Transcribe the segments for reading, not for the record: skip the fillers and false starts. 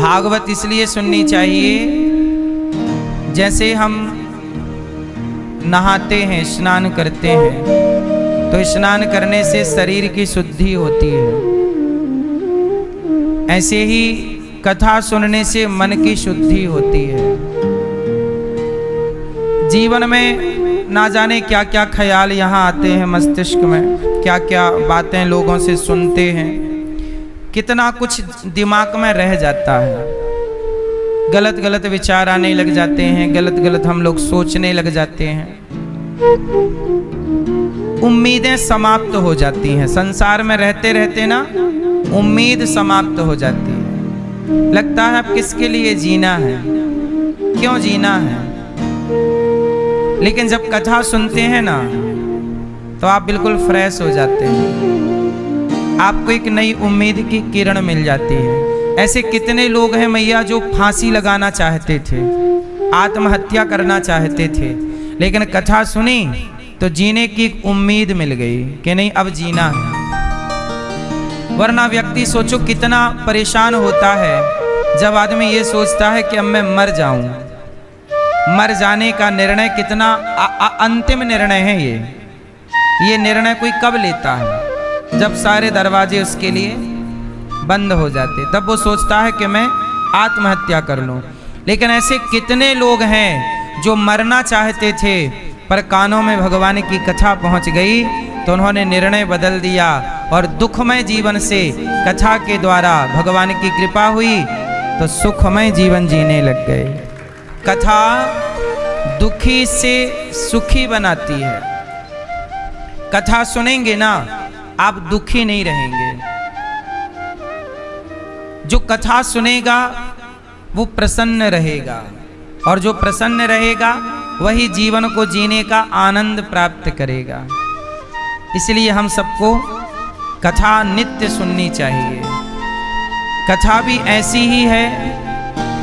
भागवत इसलिए सुननी चाहिए, जैसे हम नहाते हैं, स्नान करते हैं, तो स्नान करने से शरीर की शुद्धि होती है। ऐसे ही कथा सुनने से मन की शुद्धि होती है। जीवन में ना जाने क्या क्या ख्याल यहाँ आते हैं मस्तिष्क में, क्या क्या बातें लोगों से सुनते हैं, कितना कुछ दिमाग में रह जाता है। गलत गलत विचार आने लग जाते हैं, गलत गलत हम लोग सोचने लग जाते हैं। उम्मीदें समाप्त हो जाती हैं। संसार में रहते रहते ना उम्मीद समाप्त हो जाती है। लगता है अब किसके लिए जीना है, क्यों जीना है। लेकिन जब कथा सुनते हैं ना तो आप बिल्कुल फ्रेश हो जाते हैं। आपको एक नई उम्मीद की किरण मिल जाती है। ऐसे कितने लोग हैं मैया जो फांसी लगाना चाहते थे, आत्महत्या करना चाहते थे, लेकिन कथा सुनी तो जीने की उम्मीद मिल गई कि नहीं अब जीना है। वरना व्यक्ति सोचो कितना परेशान होता है जब आदमी ये सोचता है कि अब मैं मर जाऊं। मर जाने का निर्णय कितना अंतिम निर्णय है। ये निर्णय कोई कब लेता है? जब सारे दरवाजे उसके लिए बंद हो जाते, तब वो सोचता है कि मैं आत्महत्या कर लूं। लेकिन ऐसे कितने लोग हैं जो मरना चाहते थे, पर कानों में भगवान की कथा पहुंच गई तो उन्होंने निर्णय बदल दिया और दुखमय जीवन से कथा के द्वारा भगवान की कृपा हुई तो सुखमय जीवन जीने लग गए। कथा दुखी से सुखी बनाती है। कथा सुनेंगे ना आप दुखी नहीं रहेंगे। जो कथा सुनेगा वो प्रसन्न रहेगा, और जो प्रसन्न रहेगा वही जीवन को जीने का आनंद प्राप्त करेगा। इसलिए हम सबको कथा नित्य सुननी चाहिए। कथा भी ऐसी ही है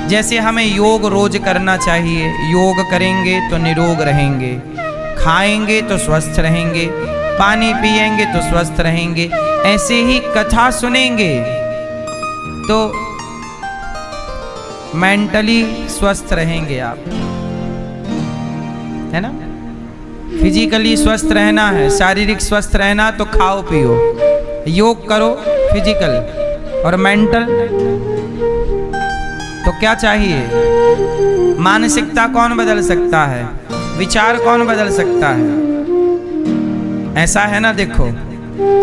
जैसे हमें योग रोज करना चाहिए। योग करेंगे तो निरोग रहेंगे, खाएंगे तो स्वस्थ रहेंगे, पानी पिएंगे तो स्वस्थ रहेंगे। ऐसे ही कथा सुनेंगे तो मेंटली स्वस्थ रहेंगे आप, है ना। फिजिकली स्वस्थ रहना है, शारीरिक स्वस्थ रहना, तो खाओ पियो, योग करो फिजिकल, और मेंटल तो क्या चाहिए? मानसिकता कौन बदल सकता है? विचार कौन बदल सकता है? ऐसा है ना। देखो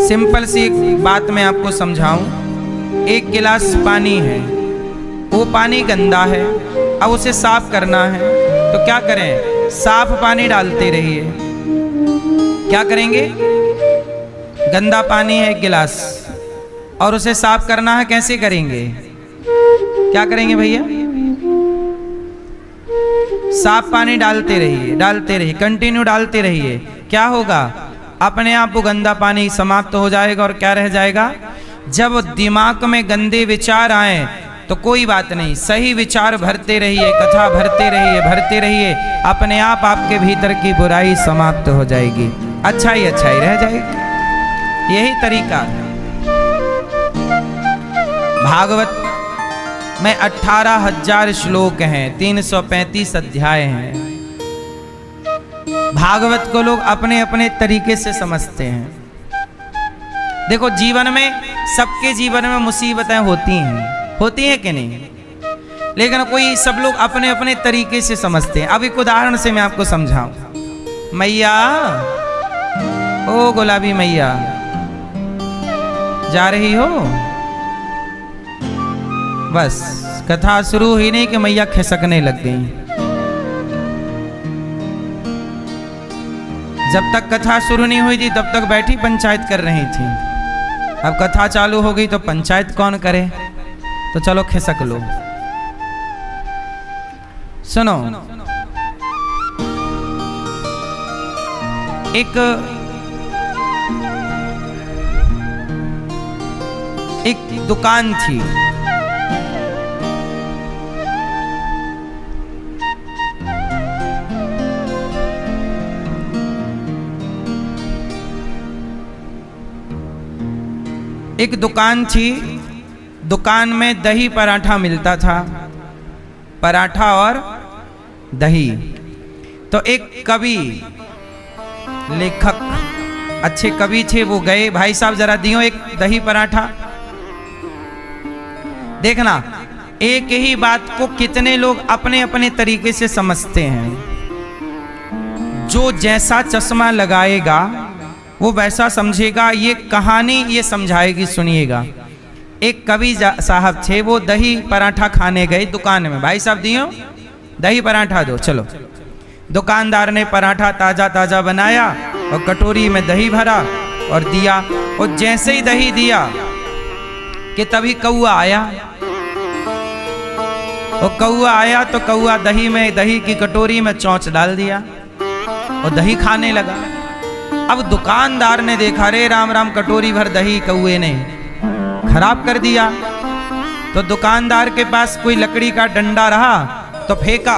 सिंपल सी एक बात मैं आपको समझाऊं। एक गिलास पानी है, वो पानी गंदा है, अब उसे साफ करना है तो क्या करें? साफ पानी डालते रहिए। क्या करेंगे? गंदा पानी है एक गिलास और उसे साफ करना है, कैसे करेंगे? क्या करेंगे भैया? साफ पानी डालते रहिए, डालते रहिए, कंटिन्यू डालते रहिए। क्या होगा? अपने आप वो गंदा पानी समाप्त हो जाएगा और क्या रह जाएगा? जब दिमाग में गंदे विचार आए तो कोई बात नहीं, सही विचार भरते रहिए, कथा भरते रहिए, भरते रहिए, अपने आप आपके भीतर की बुराई समाप्त हो जाएगी, अच्छाई अच्छाई रह जाएगी। यही तरीका है। भागवत में 18,000 श्लोक हैं, 335 अध्याय हैं। भागवत को लोग अपने अपने तरीके से समझते हैं। देखो जीवन में, सबके जीवन में मुसीबतें होती हैं कि नहीं? लेकिन कोई सब लोग अपने अपने तरीके से समझते हैं। अब एक उदाहरण से मैं आपको समझाऊं। मैया, ओ गुलाबी मैया, जा रही हो? बस कथा शुरू ही नहीं कि मैया खिसकने लग गई। जब तक कथा शुरू नहीं हुई थी तब तक बैठी पंचायत कर रही थी। अब कथा चालू हो गई तो पंचायत कौन करे? तो चलो खिसक लो। सुनो, एक दुकान थी। एक दुकान थी, दुकान में दही पराठा मिलता था, पराठा और दही। तो एक कवि, लेखक, अच्छे कवि थे, वो गए, भाई साहब जरा दियो एक दही पराठा। देखना, एक ही बात को कितने लोग अपने अपने तरीके से समझते हैं। जो जैसा चश्मा लगाएगा वो वैसा समझेगा। ये कहानी ये समझाएगी, सुनिएगा। एक कवि साहब थे, वो दही पराठा खाने गए दुकान में। भाई साहब दियो दही पराठा दो, चलो। दुकानदार ने पराठा ताजा ताजा बनाया और कटोरी में दही भरा और दिया। और जैसे ही दही दिया कि तभी कौआ आया। और कौआ आया तो कौआ दही की कटोरी में चोंच डाल दिया और दही खाने लगा। अब दुकानदार ने देखा, रे राम राम, कटोरी भर दही कौए ने खराब कर दिया। तो दुकानदार के पास कोई लकड़ी का डंडा रहा तो फेंका,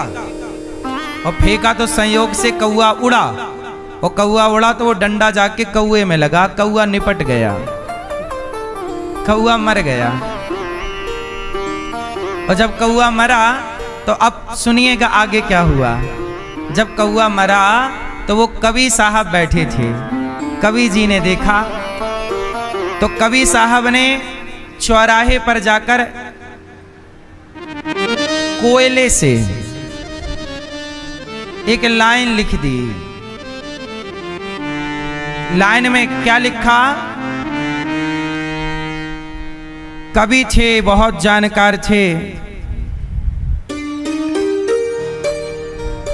और फेंका तो संयोग से कौआ उड़ा। और कौआ उड़ा तो वो डंडा जाके कौए में लगा, कौआ निपट गया, कौआ मर गया। और जब कौआ मरा तो अब सुनिएगा आगे क्या हुआ। जब कौआ मरा तो वो कवि साहब बैठे थे। कवि जी ने देखा तो कवि साहब ने चौराहे पर जाकर कोयले से एक लाइन लिख दी। लाइन में क्या लिखा? कवि थे, बहुत जानकार थे,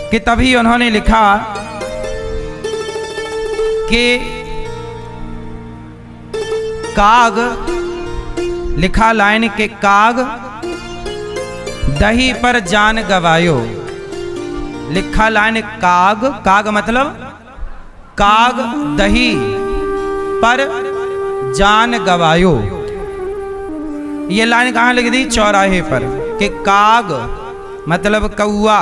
कि तभी उन्होंने लिखा कि काग, लिखा लाइन के काग दही पर जान गवायो। लिखा लाइन काग, काग मतलब काग दही पर जान गवायो। ये लाइन कहाँ लिख दी? चौराहे पर। कि काग मतलब कौआ,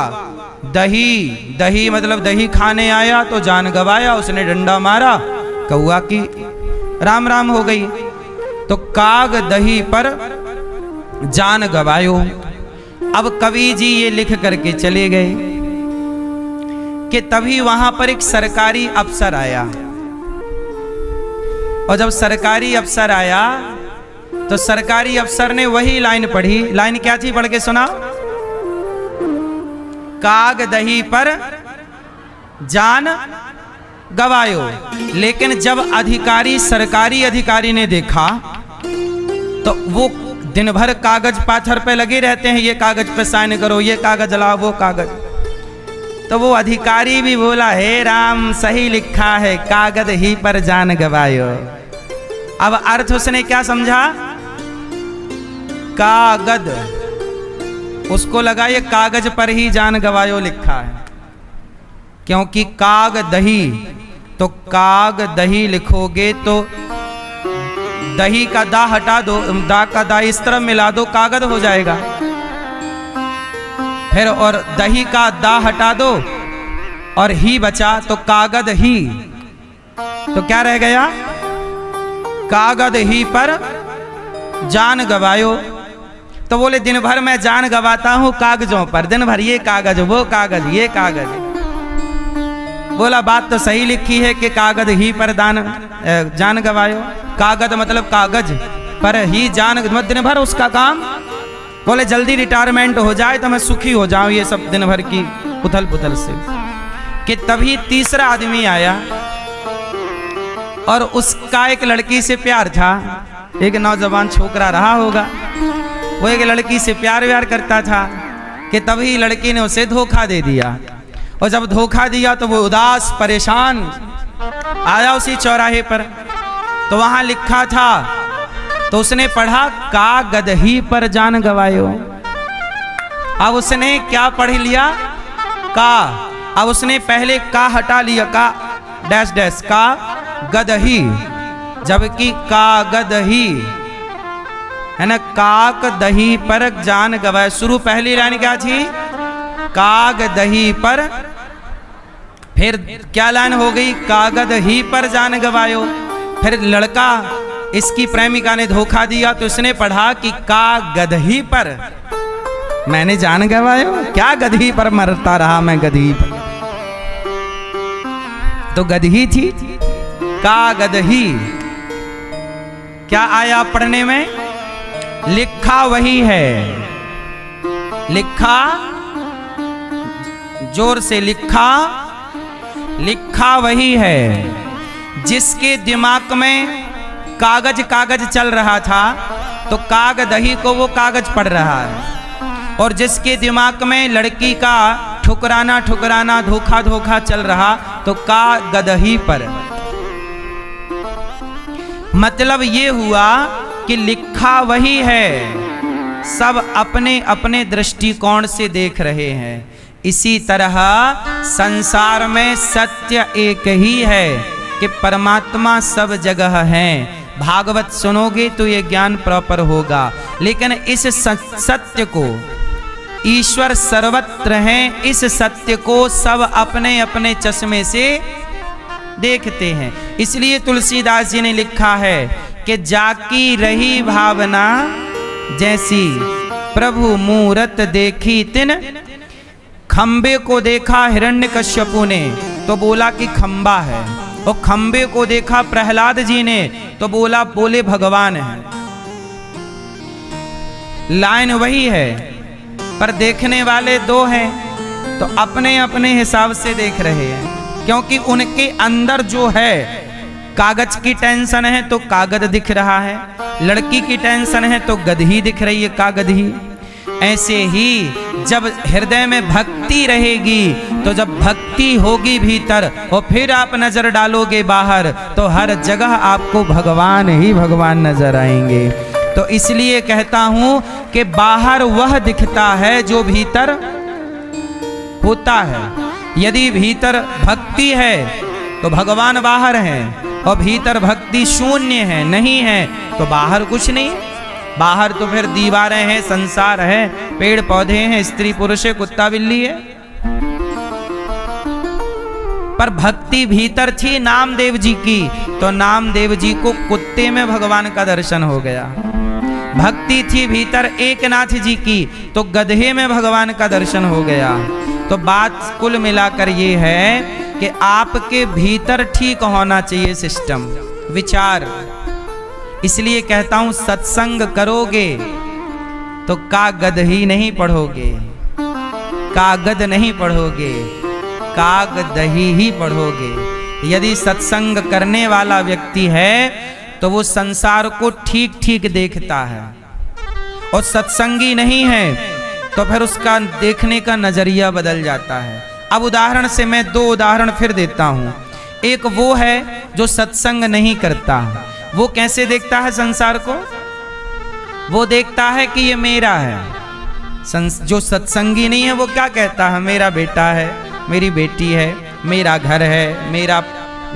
दही मतलब दही खाने आया तो जान गवाया, उसने डंडा मारा, कौआ की राम राम हो गई। तो काग दही पर जान गवायो। अब कवि जी ये लिख करके चले गए कि तभी वहां पर एक सरकारी अफसर आया। और जब सरकारी अफसर आया तो सरकारी अफसर ने वही लाइन पढ़ी। लाइन क्या थी? पढ़ के सुना। काग दही पर जान गवायो। लेकिन जब अधिकारी, सरकारी अधिकारी ने देखा तो वो दिन भर कागज पाथर पे लगे रहते हैं, ये कागज पे साइन करो, ये कागज लाओ, वो कागज। तो वो अधिकारी भी बोला, हे राम सही लिखा है, कागज ही पर जान गवायो। अब अर्थ उसने क्या समझा? कागज, उसको लगा ये कागज पर ही जान गवायो लिखा है, क्योंकि काग दही, तो काग दही लिखोगे तो दही का दा हटा दो, दा का दा इस तरफ मिला दो, कागज हो जाएगा। फिर और दही का दा हटा दो और ही बचा तो कागज ही, तो क्या रह गया? कागज ही पर जान गवायो। तो बोले दिन भर मैं जान गवाता हूं कागजों पर, दिन भर ये कागज, वो कागज, ये कागज। बोला बात तो सही लिखी है कि कागज ही पर जान गवायो। कागज मतलब कागज पर ही जान, दिन भर उसका काम। बोले जल्दी रिटायरमेंट हो जाए तो मैं सुखी हो जाऊं ये सब दिन भर की उथल पुथल से। कि तभी तीसरा आदमी आया और उसका एक लड़की से प्यार था। एक नौजवान छोकरा रहा होगा, वो एक लड़की से प्यार व्यार करता था। कि तभी लड़की ने उसे धोखा दे दिया। और जब धोखा दिया तो वो उदास परेशान आया उसी चौराहे पर। तो वहां लिखा था, तो उसने पढ़ा कागज ही पर जान गवायो। अब उसने क्या पढ़ लिया? का। अब उसने पहले का हटा लिया, का डैश डैश, का गदही, जबकि कागदही है ना, काक दही पर जान गवाए। शुरू पहली लाइन क्या थी? काग दही पर, फिर क्या लाइन हो गई? कागद ही पर जान गवायो। फिर लड़का इसकी प्रेमिका ने धोखा दिया तो इसने पढ़ा कि का गदही पर मैंने जान गवायो, क्या गदही पर मरता रहा मैं गदही पर। तो गदही थी, का गदही। क्या आया पढ़ने में? लिखा वही है, लिखा, जोर से लिखा, लिखा वही है। जिसके दिमाग में कागज कागज चल रहा था तो कागदही को वो कागज पढ़ रहा है, और जिसके दिमाग में लड़की का ठुकराना ठुकराना धोखा धोखा चल रहा तो का गदही पर। मतलब ये हुआ कि लिखा वही है, सब अपने अपने दृष्टिकोण से देख रहे हैं। इसी तरह संसार में सत्य एक ही है कि परमात्मा सब जगह है। भागवत सुनोगे तो ये ज्ञान प्रॉपर होगा। लेकिन इस सत्य को, ईश्वर सर्वत्र हैं, इस सत्य को सब अपने अपने चश्मे से देखते हैं। इसलिए तुलसीदास जी ने लिखा है कि जाकी रही भावना जैसी, प्रभु मूरत देखी तिन। खंबे को देखा हिरण्यकश्यपु ने तो बोला कि खंबा है, और खंबे को देखा प्रहलाद जी ने तो बोले भगवान है। लाइन वही है पर देखने वाले दो हैं, तो अपने अपने हिसाब से देख रहे हैं। क्योंकि उनके अंदर जो है, कागज की टेंशन है तो कागज दिख रहा है, लड़की की टेंशन है तो गदही दिख रही है, कागदही। ऐसे ही जब हृदय में भक्ति रहेगी, तो जब भक्ति होगी भीतर और फिर आप नजर डालोगे बाहर, तो हर जगह आपको भगवान ही भगवान नजर आएंगे। तो इसलिए कहता हूं कि बाहर वह दिखता है जो भीतर होता है। यदि भीतर भक्ति है तो भगवान बाहर है, और भीतर भक्ति शून्य है, नहीं है, तो बाहर कुछ नहीं। बाहर तो फिर दीवारें हैं, संसार है, पेड़ पौधे हैं, स्त्री पुरुष है, कुत्ता बिल्ली है। पर भक्ति भीतर थी नामदेव जी की, तो नामदेव जी को कुत्ते में भगवान का दर्शन हो गया। भक्ति थी भीतर एकनाथ जी की, तो गधे में भगवान का दर्शन हो गया। तो बात कुल मिलाकर ये है कि आपके भीतर ठीक होना चाहिए सिस्टम, विचार। इसलिए कहता हूं सत्संग करोगे तो कागद ही नहीं पढ़ोगे, कागद नहीं पढ़ोगे, कागदही ही पढ़ोगे। यदि सत्संग करने वाला व्यक्ति है तो वो संसार को ठीक ठीक देखता है, और सत्संगी नहीं है तो फिर उसका देखने का नजरिया बदल जाता है। अब उदाहरण से मैं दो उदाहरण फिर देता हूं। एक वो है जो सत्संग नहीं करता, वो कैसे देखता है संसार को? वो देखता है कि ये मेरा है। जो सत्संगी नहीं है वो क्या कहता है? मेरा बेटा है, मेरी बेटी है, मेरा घर है,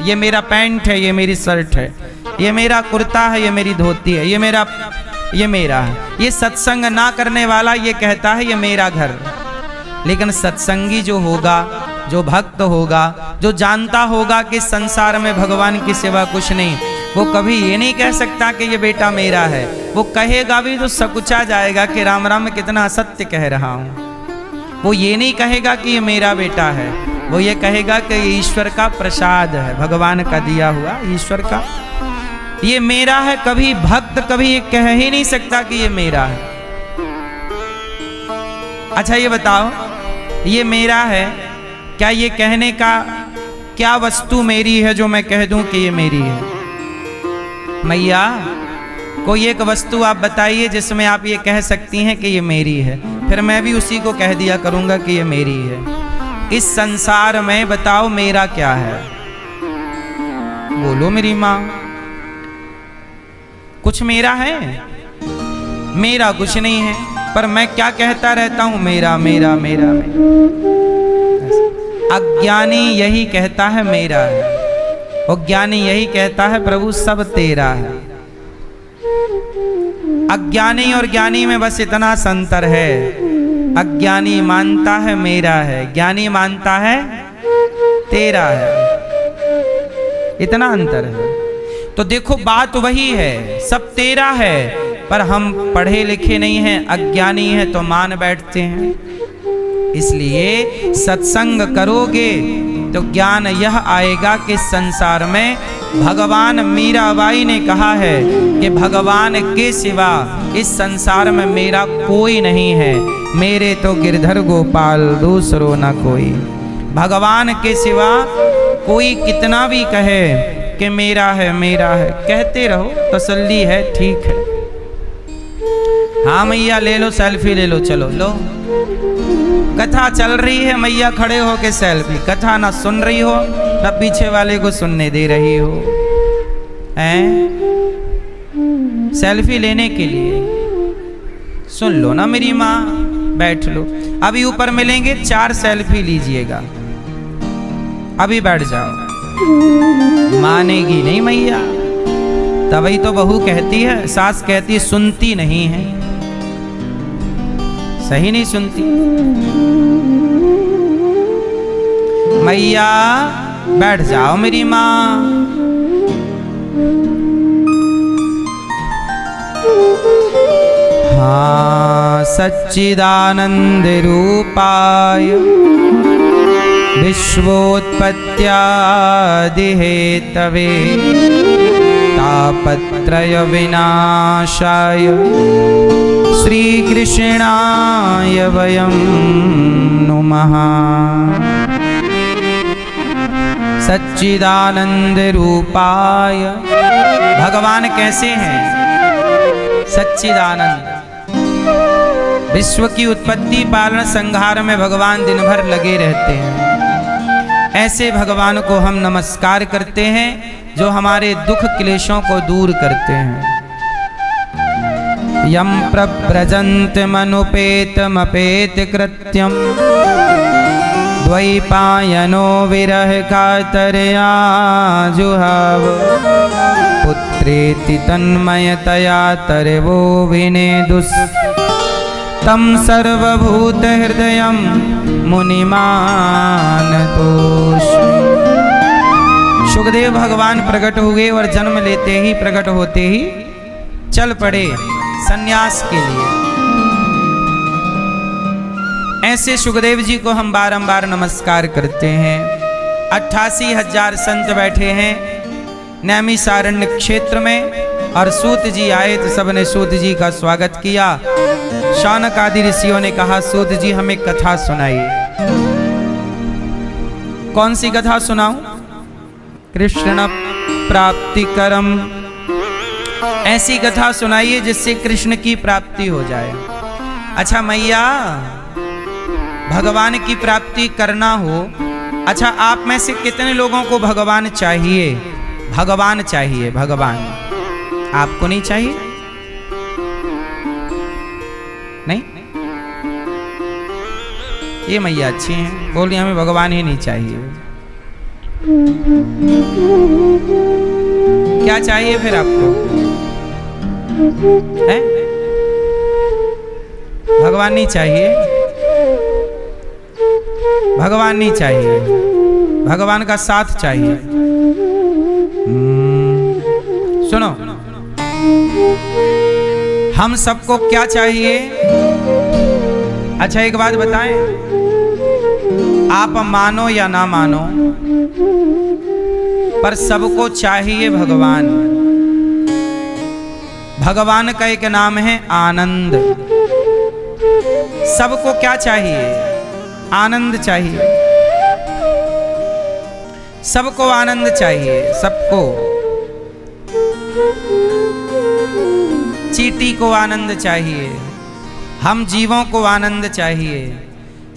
ये मेरा पैंट है, ये मेरी शर्ट है, ये मेरा कुर्ता है, ये मेरी धोती है, ये मेरा है। ये सत्संग ना करने वाला ये कहता है ये मेरा घर। लेकिन सत्संगी जो होगा, जो भक्त होगा, जो जानता होगा कि संसार में भगवान की सिवा कुछ नहीं, वो कभी ये नहीं कह सकता कि ये बेटा मेरा है। वो कहेगा भी तो सकुचा जाएगा कि राम राम मैं कितना असत्य कह रहा हूँ। वो ये नहीं कहेगा कि ये मेरा बेटा है, वो ये कहेगा कि ये ईश्वर का प्रसाद है, भगवान का दिया हुआ, ईश्वर का, ये मेरा है। कभी भक्त कभी ये कह ही नहीं सकता कि ये मेरा है। अच्छा ये बताओ, ये मेरा है, क्या ये कहने का क्या वस्तु मेरी है जो मैं कह दूं कि ये मेरी है? मैया कोई एक वस्तु आप बताइए जिसमें आप ये कह सकती हैं कि ये मेरी है, फिर मैं भी उसी को कह दिया करूंगा कि ये मेरी है। इस संसार में बताओ मेरा क्या है? बोलो मेरी माँ, कुछ मेरा है? मेरा कुछ नहीं है, पर मैं क्या कहता रहता हूं? मेरा मेरा मेरा मेरा। अज्ञानी यही कहता है मेरा है, और ज्ञानी यही कहता है प्रभु सब तेरा है। अज्ञानी और ज्ञानी में बस इतना संतर है, अज्ञानी मानता है मेरा है, ज्ञानी मानता है तेरा है, इतना अंतर है। तो देखो बात वही है, सब तेरा है, पर हम पढ़े लिखे नहीं हैं, अज्ञानी हैं तो मान बैठते हैं। इसलिए सत्संग करोगे तो ज्ञान यह आएगा कि संसार में भगवान, मीराबाई ने कहा है कि भगवान के सिवा इस संसार में मेरा कोई नहीं है, मेरे तो गिरधर गोपाल दूसरो न कोई। भगवान के सिवा कोई कितना भी कहे कि मेरा है मेरा है, कहते रहो, तसल्ली है, ठीक है। हाँ मैया ले लो सेल्फी, ले लो, चलो लो। कथा चल रही है, मैया खड़े हो के सेल्फी, कथा ना सुन रही हो ना पीछे वाले को सुनने दे रही हो, हैं? सेल्फी लेने के लिए सुन लो ना मेरी माँ, बैठ लो। अभी ऊपर मिलेंगे, 4 सेल्फी लीजिएगा, अभी बैठ जाओ। मानेगी नहीं मैया, तभी तो बहू कहती है, सास कहती है सुनती नहीं है, सही नहीं सुनती। मैया बैठ जाओ मेरी माँ। हाँ, सच्चिदानंद रूपाय विश्वोत्पत्त्यादि हेतवे तापत्रय विनाशाय श्री कृष्णाय वयं नुमः। सच्चिदानंद रूपाय, भगवान कैसे हैं? सच्चिदानंद। विश्व की उत्पत्ति पालन संहार में भगवान दिन भर लगे रहते हैं। ऐसे भगवान को हम नमस्कार करते हैं जो हमारे दुख क्लेशों को दूर करते हैं। यम प्रव्रजन्तमनुपेतमपेत कृत्यम द्वैपायनो विरह कातरया जुहाव पुत्रेति तन्मयतया तरवो विनेदुस् तम सर्वभूत हृदयं मुनिमानतोऽस्मि। सुखदेव भगवान प्रकट हुए और जन्म लेते ही, प्रकट होते ही चल पड़े सन्यास के लिए। ऐसे सुखदेव जी को हम बारंबार नमस्कार करते हैं। 88,000 संत बैठे हैं नैमिषारण्य क्षेत्र में, और सूत जी आए तो सबने सूत जी का स्वागत किया। शौनक आदि ऋषियों ने कहा सूत जी हमें कथा सुनाइए। कौन सी कथा सुनाऊं? कृष्ण प्राप्तिकरम, ऐसी कथा सुनाइए जिससे कृष्ण की प्राप्ति हो जाए। अच्छा मैया, भगवान की प्राप्ति करना हो, अच्छा आप में से कितने लोगों को भगवान चाहिए? भगवान चाहिए, भगवान। आपको नहीं चाहिए? नहीं? ये मैया अच्छी हैं, बोली हमें भगवान ही नहीं चाहिए। क्या चाहिए फिर आपको? है? भगवान नहीं चाहिए? भगवान नहीं चाहिए, भगवान का साथ चाहिए। सुनो, हम सबको क्या चाहिए? अच्छा एक बात बताएं, आप मानो या ना मानो, पर सबको चाहिए भगवान। भगवान का एक नाम है आनंद। सबको क्या चाहिए? आनंद चाहिए। सबको आनंद चाहिए, सबको। चींटी को आनंद चाहिए, हम जीवों को आनंद चाहिए।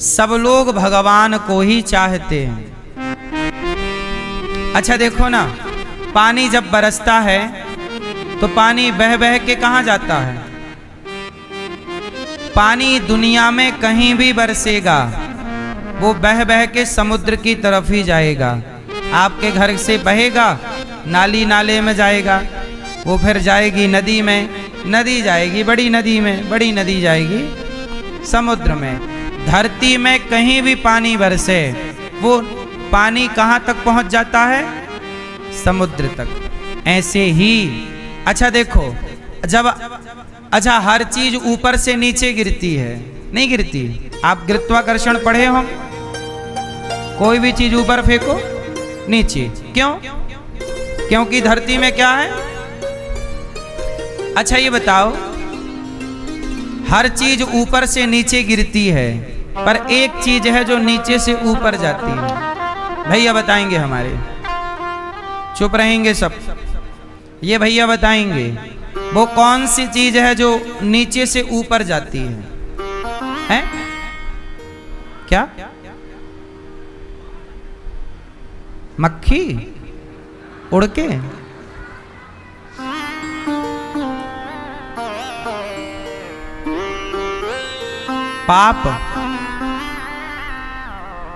सब लोग भगवान को ही चाहते हैं। अच्छा देखो ना, पानी जब बरसता है तो पानी बह बह के कहाँ जाता है? पानी दुनिया में कहीं भी बरसेगा, वो बह बह के समुद्र की तरफ ही जाएगा। आपके घर से बहेगा, नाली नाले में जाएगा, वो फिर जाएगी नदी में, नदी जाएगी बड़ी नदी में, बड़ी नदी जाएगी समुद्र में। धरती में कहीं भी पानी बरसे, वो पानी कहाँ तक पहुँच जाता है? समुद्र तक। ऐसे ही। अच्छा देखो, जब अच्छा हर चीज ऊपर से नीचे गिरती है, नहीं गिरती? आप गुरुत्वाकर्षण पढ़े हो? कोई भी चीज ऊपर फेंको नीचे, क्यों? क्योंकि धरती में क्या है? अच्छा ये बताओ, हर चीज ऊपर से नीचे गिरती है, पर एक चीज है जो नीचे से ऊपर जाती है। भैया बताएंगे हमारे, चुप रहेंगे सब। ये भैया बताएंगे वो कौन सी चीज है जो नीचे से ऊपर जाती है? क्या? मक्खी उड़ के? पाप,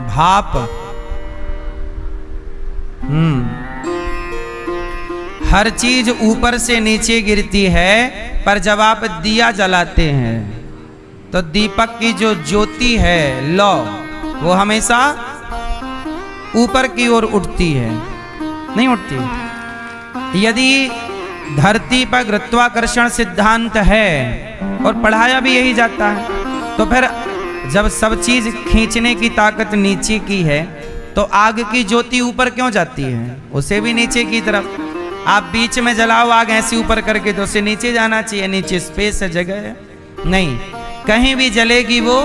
भाप। हर चीज ऊपर से नीचे गिरती है, पर जब आप दिया जलाते हैं तो दीपक की जो ज्योति है, लौ, वो हमेशा ऊपर की ओर उठती है, नहीं उठती? यदि धरती पर गुरुत्वाकर्षण सिद्धांत है और पढ़ाया भी यही जाता है, तो फिर जब सब चीज खींचने की ताकत नीचे की है, तो आग की ज्योति ऊपर क्यों जाती है? उसे भी नीचे की तरफ। आप बीच में जलाओ आग ऐसे ऊपर करके, तो उसे नीचे जाना चाहिए, नीचे स्पेस है, जगह है। नहीं, कहीं भी जलेगी वो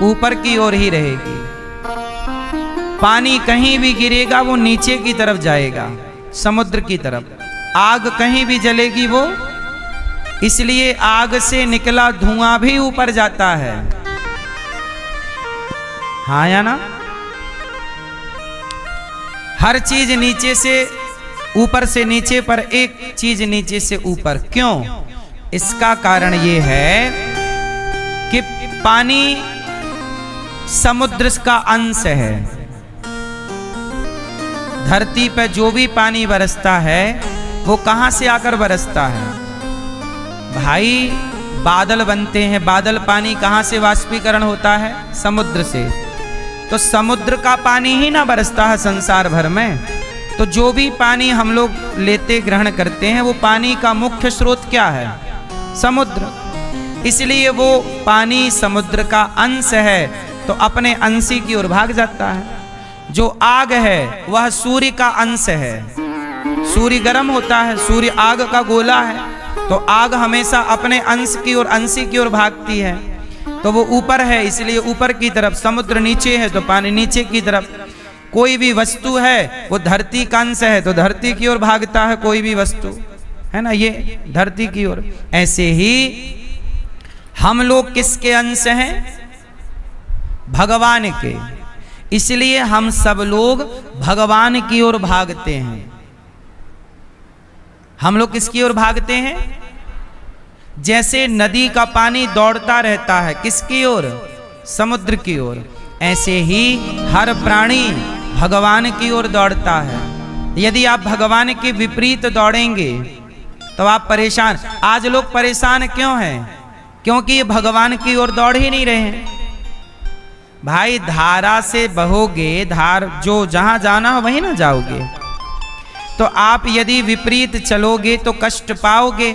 ऊपर की ओर ही रहेगी। पानी कहीं भी गिरेगा वो नीचे की तरफ जाएगा, समुद्र की तरफ। आग कहीं भी जलेगी वो, इसलिए आग से निकला धुआं भी ऊपर जाता है। हाँ या ना? हर चीज नीचे से ऊपर से नीचे, पर एक चीज नीचे से ऊपर क्यों? इसका कारण ये है कि पानी समुद्र का अंश है। धरती पर जो भी पानी बरसता है वो कहां से आकर बरसता है? भाई बादल बनते हैं, बादल पानी कहां से वाष्पीकरण होता है? समुद्र से। तो समुद्र का पानी ही ना बरसता है संसार भर में। तो जो भी पानी हम लोग लेते ग्रहण करते हैं, वो पानी का मुख्य स्रोत क्या है? समुद्र। इसलिए वो पानी समुद्र का अंश है, तो अपने अंशी की ओर भाग जाता है। जो आग है वह सूर्य का अंश है। सूर्य गर्म होता है, सूर्य आग का गोला है, तो आग हमेशा अपने अंश की ओर, अंशी की ओर भागती है। तो वो ऊपर है, इसलिए ऊपर की तरफ। समुद्र नीचे है तो पानी नीचे की तरफ। कोई भी वस्तु है वो धरती का अंश है, तो धरती की ओर भागता है कोई भी वस्तु, है ना? ये धरती की ओर। ऐसे ही हम लोग किसके अंश हैं? भगवान के। इसलिए हम सब लोग भगवान की ओर भागते हैं। हम लोग किसकी ओर भागते हैं? जैसे नदी का पानी दौड़ता रहता है किसकी ओर? समुद्र की ओर। ऐसे ही हर प्राणी भगवान की ओर दौड़ता है। यदि आप भगवान के विपरीत दौड़ेंगे तो आप परेशान। आज लोग परेशान क्यों हैं? क्योंकि ये भगवान की ओर दौड़ ही नहीं रहे हैं। भाई धारा से बहोगे, धार जो जहां जाना हो वहीं ना जाओगे। तो आप यदि विपरीत चलोगे तो कष्ट पाओगे,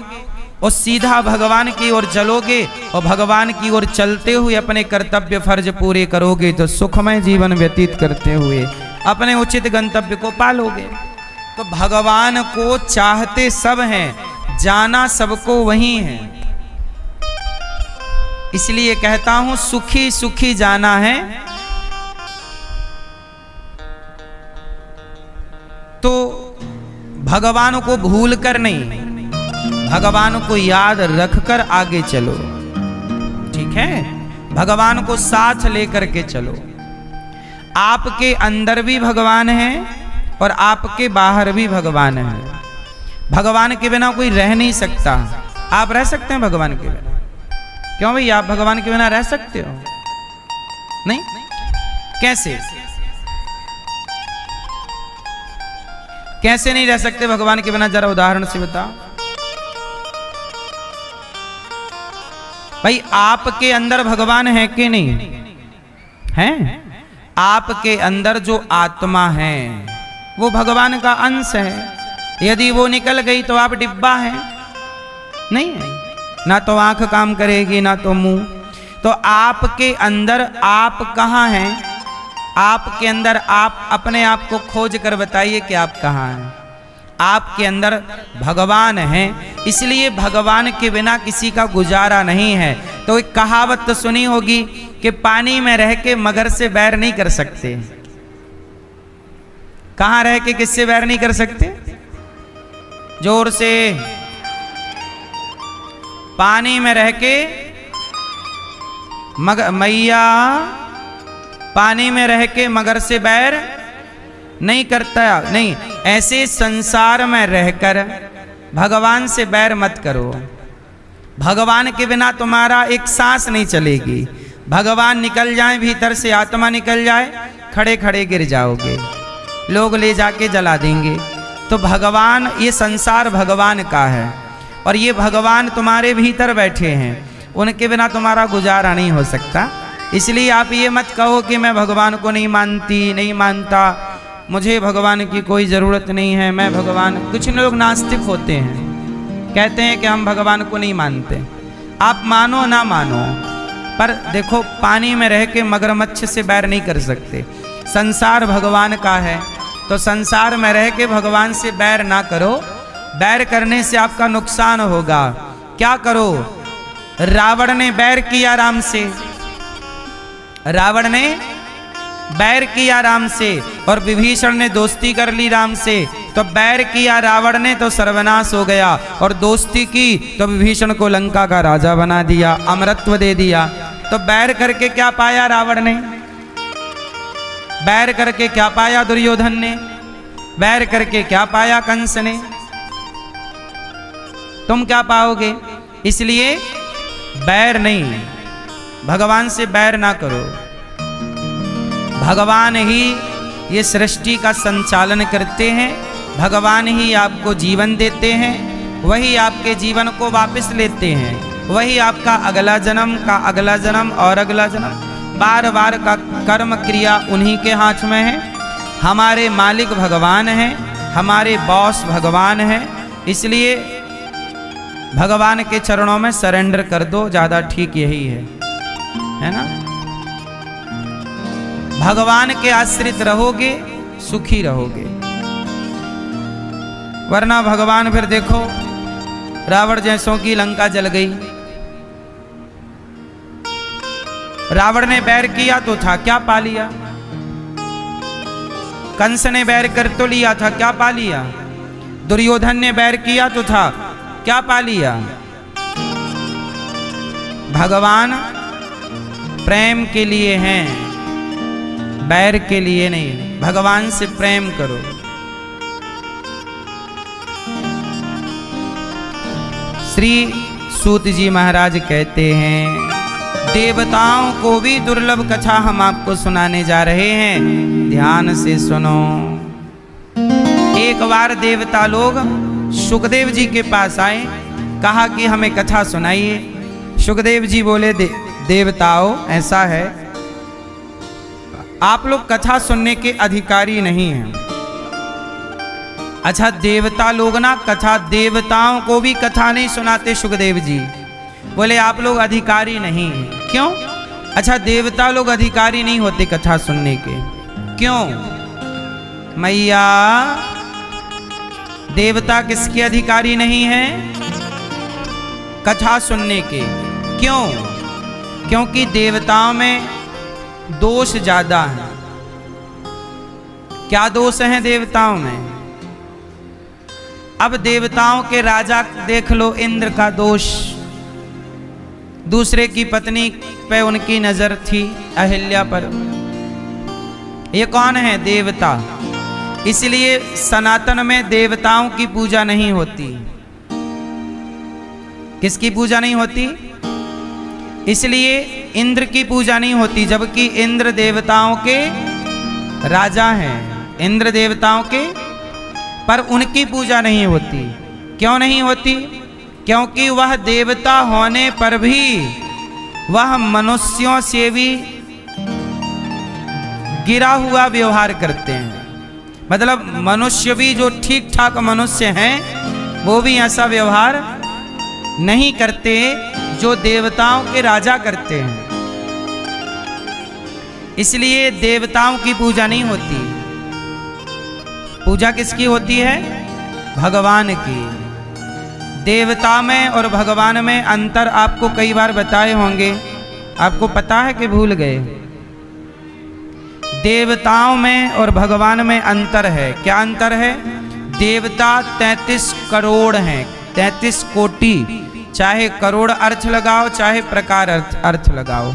और सीधा भगवान की ओर चलोगे और भगवान की ओर चलते हुए अपने कर्तव्य फर्ज पूरे करोगे, तो सुखमय जीवन व्यतीत करते हुए अपने उचित गंतव्य को पालोगे। तो भगवान को चाहते सब हैं, जाना सबको वही है। इसलिए कहता हूं सुखी सुखी जाना है। तो भगवान को भूल कर नहीं, भगवान को याद रखकर आगे चलो, ठीक है? भगवान को साथ लेकर के चलो। आपके अंदर भी भगवान है और आपके बाहर भी भगवान है। भगवान के बिना कोई रह नहीं सकता। आप रह सकते हैं भगवान के बिना? क्यों भाई, आप भगवान के बिना रह सकते हो? नहीं? कैसे? कैसे नहीं रह सकते भगवान के बिना? जरा उदाहरण से बताओ। भाई आपके अंदर भगवान है कि नहीं है? आपके अंदर जो आत्मा है वो भगवान का अंश है। यदि वो निकल गई तो आप डिब्बा हैं, नहीं है। ना तो आंख काम करेगी ना तो मुंह। तो आपके अंदर आप कहाँ हैं? आपके अंदर आप अपने आप को खोज कर बताइए कि आप कहाँ हैं। आपके अंदर भगवान हैं, इसलिए भगवान के बिना किसी का गुजारा नहीं है। तो एक कहावत तो सुनी होगी कि पानी में रह के मगर से बैर नहीं कर सकते। कहाँ रह के किससे बैर नहीं कर सकते? जोर से। पानी में रह के मैया पानी में रह के मगर से बैर नहीं करता। नहीं, ऐसे संसार में रहकर भगवान से बैर मत करो। भगवान के बिना तुम्हारा एक सांस नहीं चलेगी। भगवान निकल जाए भीतर से, आत्मा निकल जाए, खड़े खड़े गिर जाओगे, लोग ले जाके जला देंगे। तो भगवान, ये संसार भगवान का है और ये भगवान तुम्हारे भीतर बैठे हैं, उनके बिना तुम्हारा गुजारा नहीं हो सकता। इसलिए आप ये मत कहो कि मैं भगवान को नहीं मानती, नहीं मानता, मुझे भगवान की कोई ज़रूरत नहीं है, मैं भगवान। कुछ लोग नास्तिक होते हैं, कहते हैं कि हम भगवान को नहीं मानते। आप मानो ना मानो, पर देखो पानी में रह के मगरमच्छ से बैर नहीं कर सकते। संसार भगवान का है तो संसार में रह के भगवान से बैर ना करो। बैर करने से आपका नुकसान होगा। क्या करो? रावण ने बैर किया राम से, रावण ने बैर किया राम से, और विभीषण ने दोस्ती कर ली राम से। तो बैर किया रावण ने तो सर्वनाश हो गया, और दोस्ती की तो विभीषण को लंका का राजा बना दिया, अमरत्व दे दिया। तो बैर करके क्या पाया रावण ने? बैर करके क्या पाया दुर्योधन ने? बैर करके क्या पाया कंस ने? तुम क्या पाओगे? इसलिए बैर नहीं, भगवान से बैर ना करो। भगवान ही ये सृष्टि का संचालन करते हैं, भगवान ही आपको जीवन देते हैं, वही आपके जीवन को वापस लेते हैं, वही आपका अगला जन्म का अगला जन्म और अगला जन्म, बार बार का कर्म क्रिया उन्हीं के हाथ में है। हमारे मालिक भगवान हैं, हमारे बॉस भगवान हैं। इसलिए भगवान के चरणों में सरेंडर कर दो, ज़्यादा ठीक यही है ना। भगवान के आश्रित रहोगे, सुखी रहोगे। वरना भगवान, फिर देखो रावण जैसों की लंका जल गई। रावण ने बैर किया तो था, क्या पा लिया? कंस ने बैर कर तो लिया था, क्या पा लिया? दुर्योधन ने बैर किया तो था, क्या पा लिया? भगवान प्रेम के लिए हैं, बैर के लिए नहीं। भगवान से प्रेम करो। श्री सूत जी महाराज कहते हैं, देवताओं को भी दुर्लभ कथा हम आपको सुनाने जा रहे हैं, ध्यान से सुनो। एक बार देवता लोग सुखदेव जी के पास आए, कहा कि हमें कथा सुनाइए। सुखदेव जी बोले, देवताओं ऐसा है, आप लोग कथा सुनने के अधिकारी नहीं हैं। अच्छा, देवता लोग ना कथा, देवताओं को भी कथा नहीं सुनाते सुखदेव जी। बोले आप लोग अधिकारी नहीं हैं। क्यों? अच्छा, देवता लोग अधिकारी नहीं होते कथा सुनने के। क्यों? मैया, देवता किसके अधिकारी नहीं हैं? कथा सुनने के। क्यों? क्योंकि देवताओं में दोष ज्यादा है। क्या दोष हैं देवताओं में? अब देवताओं के राजा देख लो, इंद्र का दोष, दूसरे की पत्नी पे उनकी नजर थी, अहिल्या पर। ये कौन है? देवता। इसलिए सनातन में देवताओं की पूजा नहीं होती। किसकी पूजा नहीं होती? इसलिए इंद्र की पूजा नहीं होती, जबकि इंद्र देवताओं के राजा हैं। इंद्र देवताओं के, पर उनकी पूजा नहीं होती। क्यों नहीं होती? क्योंकि वह देवता होने पर भी वह मनुष्यों से भी गिरा हुआ व्यवहार करते हैं। मतलब मनुष्य भी जो ठीक ठाक मनुष्य हैं वो भी ऐसा व्यवहार नहीं करते जो देवताओं के राजा करते हैं। इसलिए देवताओं की पूजा नहीं होती, पूजा किसकी होती है? भगवान की। देवता में और भगवान में अंतर आपको कई बार बताए होंगे, आपको पता है कि भूल गए? देवताओं में और भगवान में अंतर है। क्या अंतर है? देवता 33 करोड़ हैं, 33 कोटि, चाहे करोड़ अर्थ लगाओ चाहे प्रकार अर्थ लगाओ।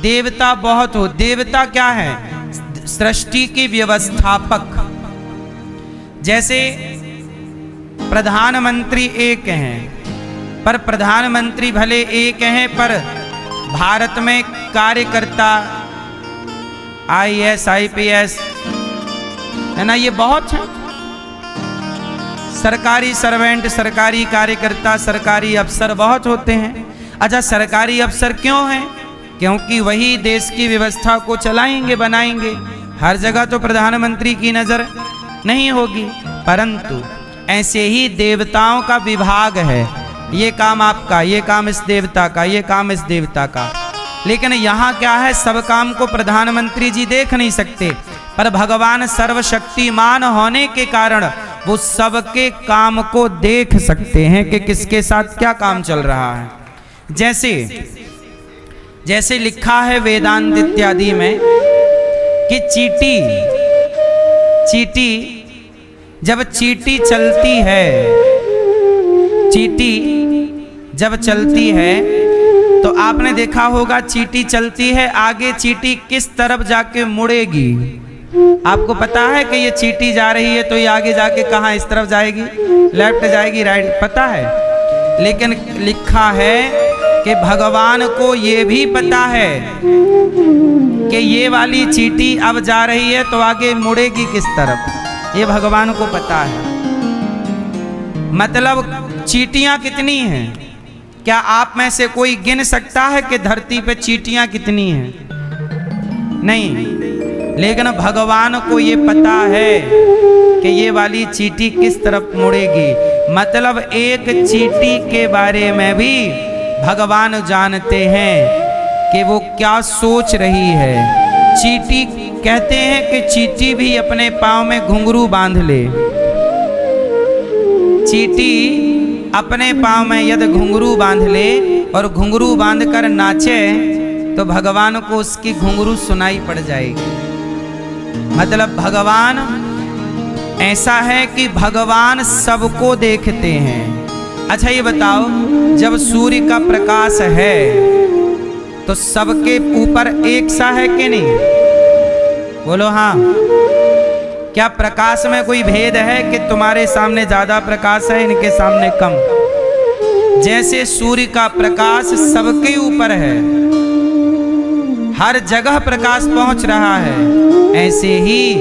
देवता बहुत हो। देवता क्या है? सृष्टि के व्यवस्थापक। जैसे प्रधानमंत्री एक हैं, पर प्रधानमंत्री भले एक हैं पर भारत में कार्यकर्ता IAS IPS है ना, ये बहुत है। सरकारी सर्वेंट, सरकारी कार्यकर्ता, सरकारी अफसर बहुत होते हैं। अच्छा, सरकारी अफसर क्यों हैं? क्योंकि वही देश की व्यवस्था को चलाएंगे, बनाएंगे। हर जगह तो प्रधानमंत्री की नजर नहीं होगी, परंतु ऐसे ही देवताओं का विभाग है। ये काम आपका, ये काम इस देवता का, ये काम इस देवता का। लेकिन यहाँ क्या है? सब काम को प्रधानमंत्री जी देख नहीं सकते, पर भगवान सर्वशक्तिमान होने के कारण वो सबके काम को देख सकते हैं कि किसके साथ क्या काम चल रहा है। जैसे लिखा है वेदांत इत्यादि में कि चींटी जब चींटी चलती है, चींटी जब चलती है तो आपने देखा होगा चींटी चलती है, आगे चींटी किस तरफ जाके मुड़ेगी? आपको पता है कि ये चींटी जा रही है तो ये आगे जाके कहाँ, इस तरफ जाएगी, लेफ्ट जाएगी, राइट, पता है। लेकिन लिखा है कि भगवान को ये भी पता है कि ये वाली चींटी अब जा रही है तो आगे मुड़ेगी किस तरफ, ये भगवान को पता है। मतलब चींटियां कितनी हैं? क्या आप में से कोई गिन सकता है कि धरती पे चींटियां कितनी हैं? नहीं, लेकिन भगवान को ये पता है कि ये वाली चींटी किस तरफ मुड़ेगी। मतलब एक चींटी के बारे में भी भगवान जानते हैं कि वो क्या सोच रही है। चींटी कहते हैं कि चींटी भी अपने पाँव में घुंघरू बांध ले। चींटी अपने पाँव में यदि घुंघरू बांध ले और घुंघरू बांधकर नाचे तो भगवान को उसकी घुंघरू सुनाई पड़ जाएगी। मतलब भगवान ऐसा है कि भगवान सबको देखते हैं। अच्छा ये बताओ, जब सूर्य का प्रकाश है तो सबके ऊपर एक सा है कि नहीं? बोलो हाँ। क्या प्रकाश में कोई भेद है कि तुम्हारे सामने ज्यादा प्रकाश है, इनके सामने कम? जैसे सूर्य का प्रकाश सबके ऊपर है, हर जगह प्रकाश पहुंच रहा है, ऐसे ही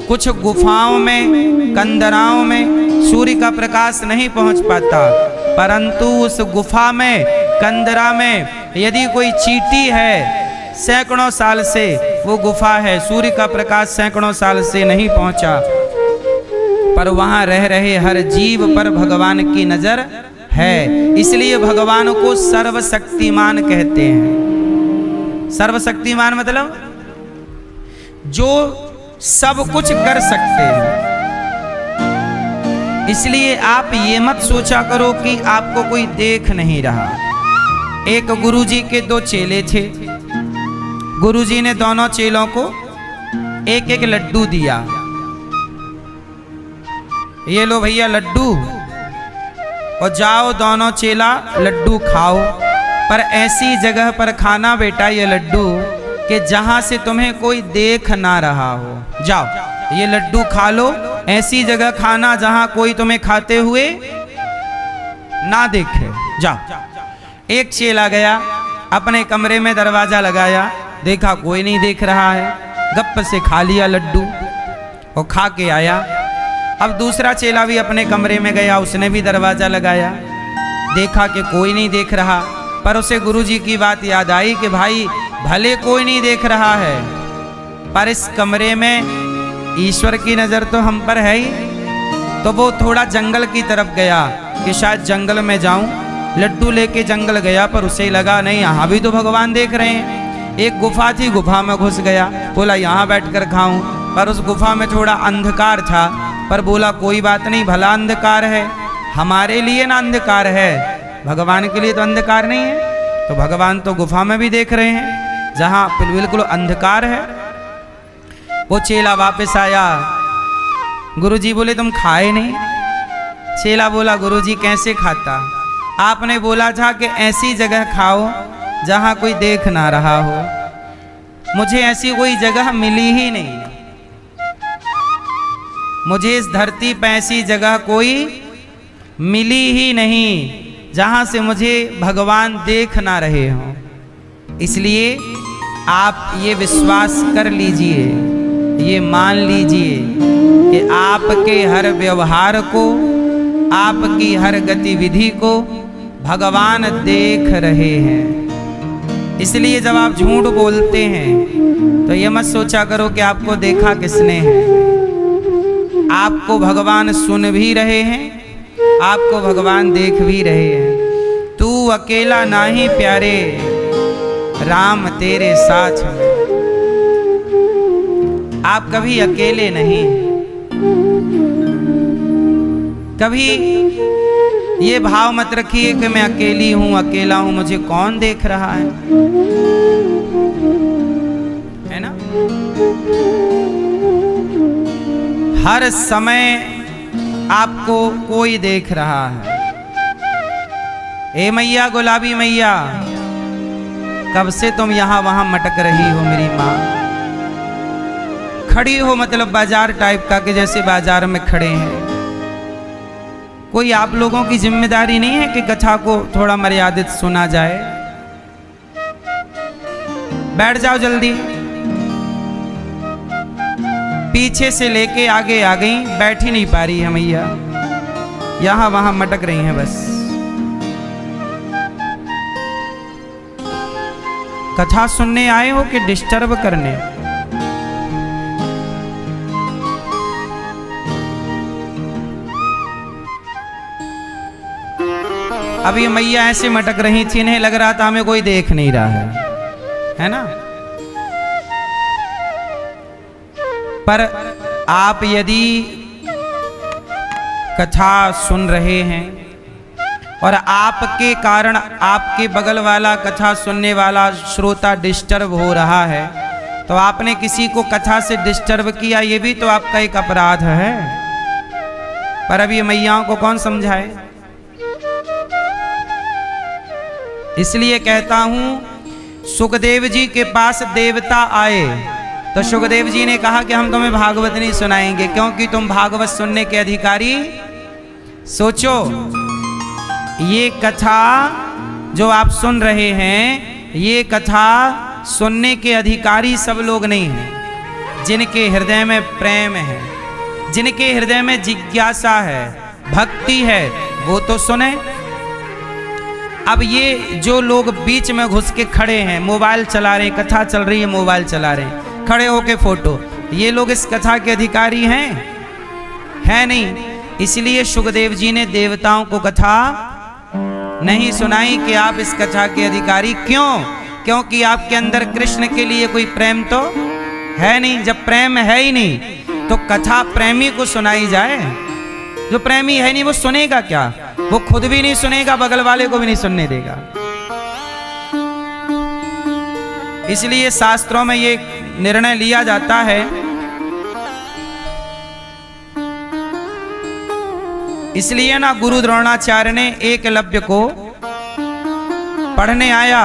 कुछ गुफाओं में, कंदराओं में सूर्य का प्रकाश नहीं पहुंच पाता, परंतु उस गुफा में, कंदरा में यदि कोई चींटी है, सैकड़ों साल से वो गुफा है, सूर्य का प्रकाश सैकड़ों साल से नहीं पहुंचा, पर वहां रह रहे हर जीव पर भगवान की नजर है। इसलिए भगवान को सर्वशक्तिमान कहते हैं। सर्वशक्तिमान मतलब जो सब कुछ कर सकते हैं। इसलिए आप ये मत सोचा करो कि आपको कोई देख नहीं रहा। एक गुरुजी के दो चेले थे। गुरुजी ने दोनों चेलों को एक एक लड्डू दिया। ये लो भैया लड्डू, और जाओ दोनों चेला लड्डू खाओ, पर ऐसी जगह पर खाना बेटा ये लड्डू कि जहां से तुम्हें कोई देख ना रहा हो। जाओ ये लड्डू खा लो, ऐसी जगह खाना जहां कोई तुम्हें खाते हुए ना देखे। जाओ। एक चेला गया, अपने कमरे में दरवाजा लगाया, देखा कोई नहीं देख रहा है, गप से खा लिया लड्डू और खा के आया। अब दूसरा चेला भी अपने कमरे में गया, उसने भी दरवाजा लगाया, देखा कि कोई नहीं देख रहा, पर उसे गुरुजी की बात याद आई कि भाई भले कोई नहीं देख रहा है, पर इस कमरे में ईश्वर की नज़र तो हम पर है ही। तो वो थोड़ा जंगल की तरफ गया कि शायद जंगल में जाऊं। लड्डू लेके जंगल गया, पर उसे लगा नहीं यहाँ भी तो भगवान देख रहे हैं। एक गुफा थी, गुफा में घुस गया, बोला यहाँ बैठकर खाऊं। पर उस गुफा में थोड़ा अंधकार था, पर बोला कोई बात नहीं, भला अंधकार है, हमारे लिए ना अंधकार है, भगवान के लिए तो अंधकार नहीं है। तो भगवान तो गुफा में भी देख रहे हैं जहाँ बिल्कुल अंधकार है। वो चेला वापस आया, गुरुजी बोले तुम खाए नहीं। चेला बोला गुरुजी कैसे खाता, आपने बोला था कि ऐसी जगह खाओ जहाँ कोई देख ना रहा हो, मुझे ऐसी कोई जगह मिली ही नहीं, मुझे इस धरती पर ऐसी जगह कोई मिली ही नहीं जहाँ से मुझे भगवान देख ना रहे हों। इसलिए आप ये विश्वास कर लीजिए, ये मान लीजिए कि आपके हर व्यवहार को, आपकी हर गतिविधि को भगवान देख रहे हैं। इसलिए जब आप झूठ बोलते हैं तो ये मत सोचा करो कि आपको देखा किसने है। आपको भगवान सुन भी रहे हैं, आपको भगवान देख भी रहे हैं। तू अकेला नाही प्यारे, राम तेरे साथ में। आप कभी अकेले नहीं, कभी ये भाव मत रखिए कि मैं अकेली हूं, अकेला हूं, मुझे कौन देख रहा है ना। हर समय आपको कोई देख रहा है। ए मैया गुलाबी मैया, कब से तुम यहां वहां मटक रही हो मेरी माँ। खड़ी हो मतलब बाजार टाइप का, कि जैसे बाजार में खड़े हैं। कोई आप लोगों की जिम्मेदारी नहीं है कि कथा को थोड़ा मर्यादित सुना जाए। बैठ जाओ जल्दी। पीछे से लेके आगे आ गई, बैठ ही नहीं पा रही है मैया, यहां वहां मटक रही हैं बस। कथा सुनने आए हो कि डिस्टर्ब करने? अब ये मैया ऐसे मटक रही थी, इन्हें लग रहा था हमें कोई देख नहीं रहा है ना। पर आप यदि कथा सुन रहे हैं और आपके कारण आपके बगल वाला कथा सुनने वाला श्रोता डिस्टर्ब हो रहा है, तो आपने किसी को कथा से डिस्टर्ब किया, ये भी तो आपका एक अपराध है। पर अब ये मैयाओं को कौन समझाए। इसलिए कहता हूं, सुखदेव जी के पास देवता आए तो सुखदेव जी ने कहा कि हम तुम्हें भागवत नहीं सुनाएंगे, क्योंकि तुम भागवत सुनने के अधिकारी। सोचो, ये कथा जो आप सुन रहे हैं, ये कथा सुनने के अधिकारी सब लोग नहीं हैं। जिनके हृदय में प्रेम है, जिनके हृदय में जिज्ञासा है, भक्ति है, वो तो सुने। अब ये जो लोग बीच में घुस के खड़े हैं, मोबाइल चला रहे हैं, कथा चल रही है, मोबाइल चला रहे हैं, खड़े होके फोटो, ये लोग इस कथा के अधिकारी हैं? है नहीं। इसलिए सुखदेव जी ने देवताओं को कथा नहीं सुनाई कि आप इस कथा के अधिकारी। क्यों? क्योंकि आपके अंदर कृष्ण के लिए कोई प्रेम तो है नहीं। जब प्रेम है ही नहीं तो कथा प्रेमी को सुनाई जाए। जो प्रेमी है नहीं वो सुनेगा क्या? वो खुद भी नहीं सुनेगा, बगल वाले को भी नहीं सुनने देगा। इसलिए शास्त्रों में ये निर्णय लिया जाता है, इसलिए ना गुरु द्रोणाचार्य ने एकलव्य को पढ़ने आया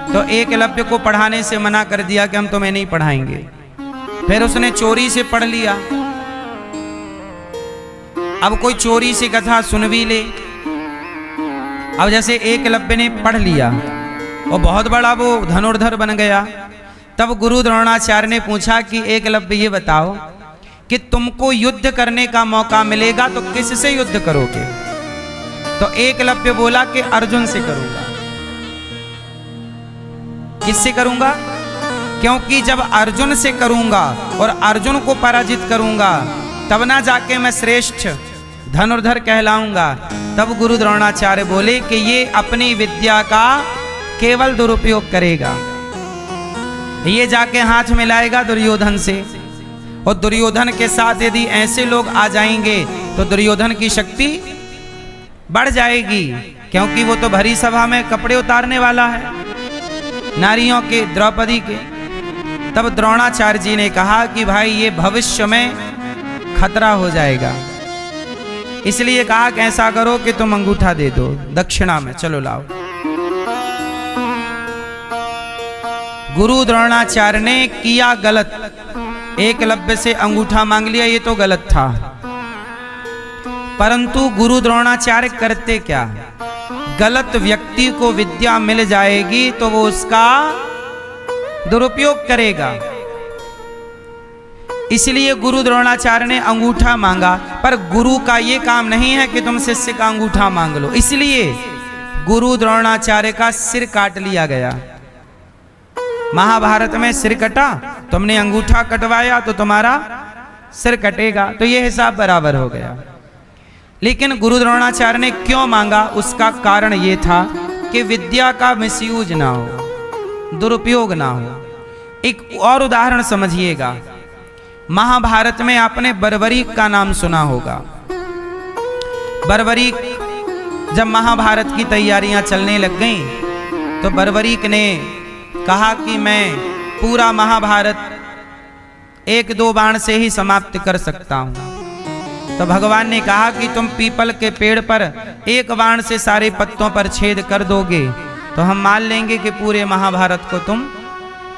तो एकलव्य को पढ़ाने से मना कर दिया कि हम तुम्हें नहीं पढ़ाएंगे। फिर उसने चोरी से पढ़ लिया। अब कोई चोरी से कथा सुन भी ले। अब जैसे एकलव्य ने पढ़ लिया और बहुत बड़ा वो धनुर्धर बन गया, तब गुरु द्रोणाचार्य ने पूछा कि एकलव्य ये बताओ कि तुमको युद्ध करने का मौका मिलेगा तो किससे युद्ध करोगे? तो एकलव्य बोला कि अर्जुन से करूंगा। किससे करूंगा? क्योंकि जब अर्जुन से करूंगा और अर्जुन को पराजित करूंगा तब ना जाके मैं श्रेष्ठ धनुर्धर कहलाऊंगा। तब गुरु द्रोणाचार्य बोले कि ये अपनी विद्या का केवल दुरुपयोग करेगा, ये जाके हाथ मिलाएगा दुर्योधन से, और दुर्योधन के साथ यदि ऐसे लोग आ जाएंगे तो दुर्योधन की शक्ति बढ़ जाएगी, क्योंकि वो तो भरी सभा में कपड़े उतारने वाला है नारियों के, द्रौपदी के। तब द्रोणाचार्य जी ने कहा कि भाई ये भविष्य में खतरा हो जाएगा, इसलिए कहा कि ऐसा करो कि तुम अंगूठा दे दो दक्षिणा में, चलो लाओ। गुरु द्रोणाचार्य ने किया गलत, एकलव्य से अंगूठा मांग लिया, ये तो गलत था। परंतु गुरु द्रोणाचार्य करते क्या, गलत व्यक्ति को विद्या मिल जाएगी तो वो उसका दुरुपयोग करेगा, इसलिए गुरु द्रोणाचार्य ने अंगूठा मांगा। पर गुरु का ये काम नहीं है कि तुम शिष्य का अंगूठा मांग लो, इसलिए गुरु द्रोणाचार्य का सिर काट लिया गया। महाभारत में सिर कटा, तुमने अंगूठा कटवाया तो तुम्हारा सिर कटेगा, तो ये हिसाब बराबर हो गया। लेकिन गुरु द्रोणाचार्य ने क्यों मांगा, उसका कारण ये था कि विद्या का मिसयूज ना हो, दुरुपयोग ना हो। एक और उदाहरण समझिएगा, महाभारत में आपने बर्बरीक का नाम सुना होगा। बर्बरीक जब महाभारत की तैयारियां चलने लग गईं तो बर्बरीक ने कहा कि मैं पूरा महाभारत 1-2 बाण से ही समाप्त कर सकता हूं। तो भगवान ने कहा कि तुम पीपल के पेड़ पर 1 बाण से सारे पत्तों पर छेद कर दोगे तो हम मान लेंगे कि पूरे महाभारत को तुम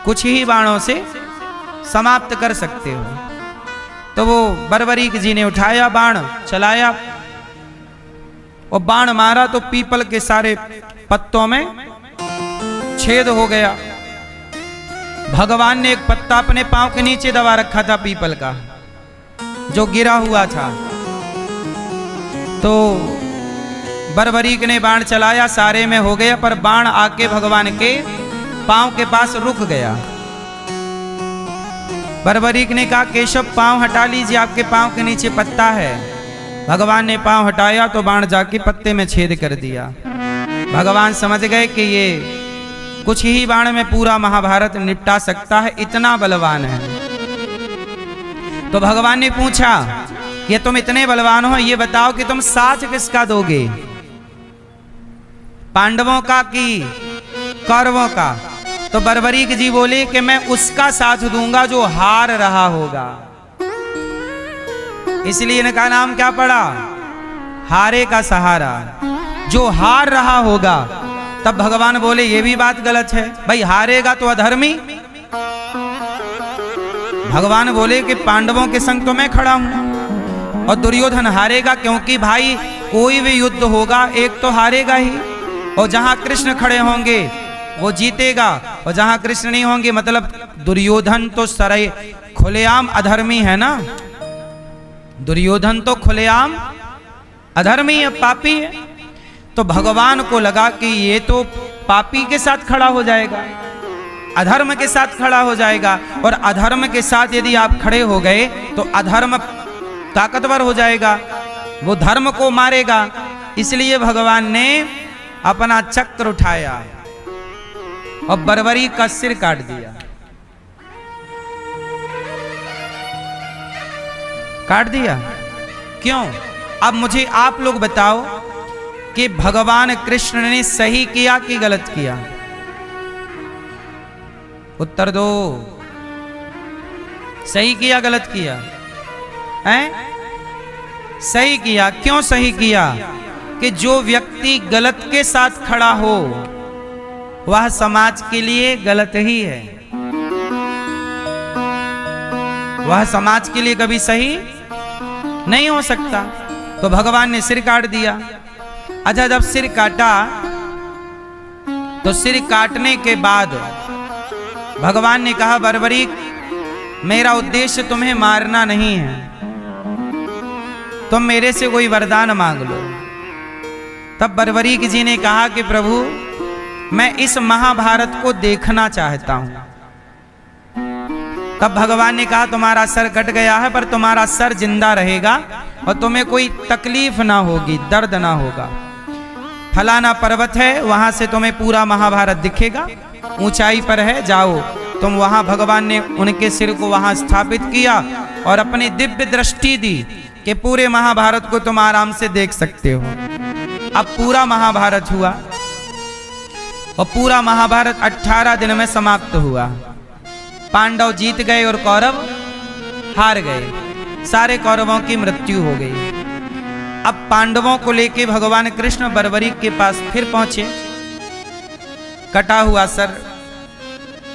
कुछ ही बाणों से समाप्त कर सकते हो। तो वो बर्बरीक जी ने उठाया बाण, चलाया और बाण मारा तो पीपल के सारे पत्तों में छेद हो गया। भगवान ने एक पत्ता अपने पांव के नीचे दबा रखा था पीपल का, जो गिरा हुआ था। तो बर्बरीक ने बाण चलाया, सारे में हो गया, पर बाण आके भगवान के पांव के पास रुक गया। बर्बरीक ने कहा केशव पांव हटा लीजिए, आपके पांव के नीचे पत्ता है। भगवान ने पांव हटाया तो बाण जाके पत्ते में छेद कर दिया। भगवान समझ गए कि ये कुछ ही बाण में पूरा महाभारत निपटा सकता है, इतना बलवान है। तो भगवान ने पूछा कि तुम इतने बलवान हो, ये बताओ कि तुम साथ किसका दोगे, पांडवों का कि कौरवों का? तो बर्बरीक जी बोले कि मैं उसका साथ दूंगा जो हार रहा होगा। इसलिए इनका नाम क्या पड़ा, हारे का सहारा, जो हार रहा होगा। तब भगवान बोले ये भी बात गलत है, भाई हारेगा तो अधर्मी। भगवान बोले कि पांडवों के संग तो मैं खड़ा हूं और दुर्योधन हारेगा, क्योंकि भाई कोई भी युद्ध होगा एक तो हारेगा ही, और जहां कृष्ण खड़े होंगे वो जीतेगा, और जहां कृष्ण नहीं होंगे, मतलब दुर्योधन तो सराय खुलेआम अधर्मी है ना, दुर्योधन तो खुलेआम अधर्मी है, पापी है। तो भगवान को लगा कि ये तो पापी के साथ खड़ा हो जाएगा, अधर्म के साथ खड़ा हो जाएगा, और अधर्म के साथ यदि आप खड़े हो गए तो अधर्म ताकतवर हो जाएगा, वो धर्म को मारेगा। इसलिए भगवान ने अपना चक्र उठाया और बर्बरीक का सिर काट दिया। काट दिया क्यों? अब मुझे आप लोग बताओ कि भगवान कृष्ण ने सही किया कि गलत किया? उत्तर दो। सही किया गलत किया? हैं? सही किया। क्यों सही किया? कि जो व्यक्ति गलत के साथ खड़ा हो वह समाज के लिए गलत ही है, वह समाज के लिए कभी सही नहीं हो सकता। तो भगवान ने सिर काट दिया। अच्छा, जब सिर काटा तो सिर काटने के बाद भगवान ने कहा बर्बरीक, मेरा उद्देश्य तुम्हें मारना नहीं है, तुम मेरे से कोई वरदान मांग लो। तब बर्बरीक जी ने कहा कि प्रभु, मैं इस महाभारत को देखना चाहता हूं। तब भगवान ने कहा तुम्हारा सर कट गया है पर तुम्हारा सर जिंदा रहेगा और तुम्हें कोई तकलीफ ना होगी, दर्द ना होगा। फलाना पर्वत है, वहां से तुम्हें पूरा महाभारत दिखेगा, ऊंचाई पर है, जाओ तुम वहां। भगवान ने उनके सिर को वहां स्थापित किया और अपनी दिव्य दृष्टि दी कि पूरे महाभारत को तुम आराम से देख सकते हो। अब पूरा महाभारत हुआ और पूरा महाभारत 18 दिन में समाप्त हुआ। पांडव जीत गए और कौरव हार गए। सारे कौरवों की मृत्यु हो गई। अब पांडवों को लेके भगवान कृष्ण बर्बरीक के पास फिर पहुंचे, कटा हुआ सर।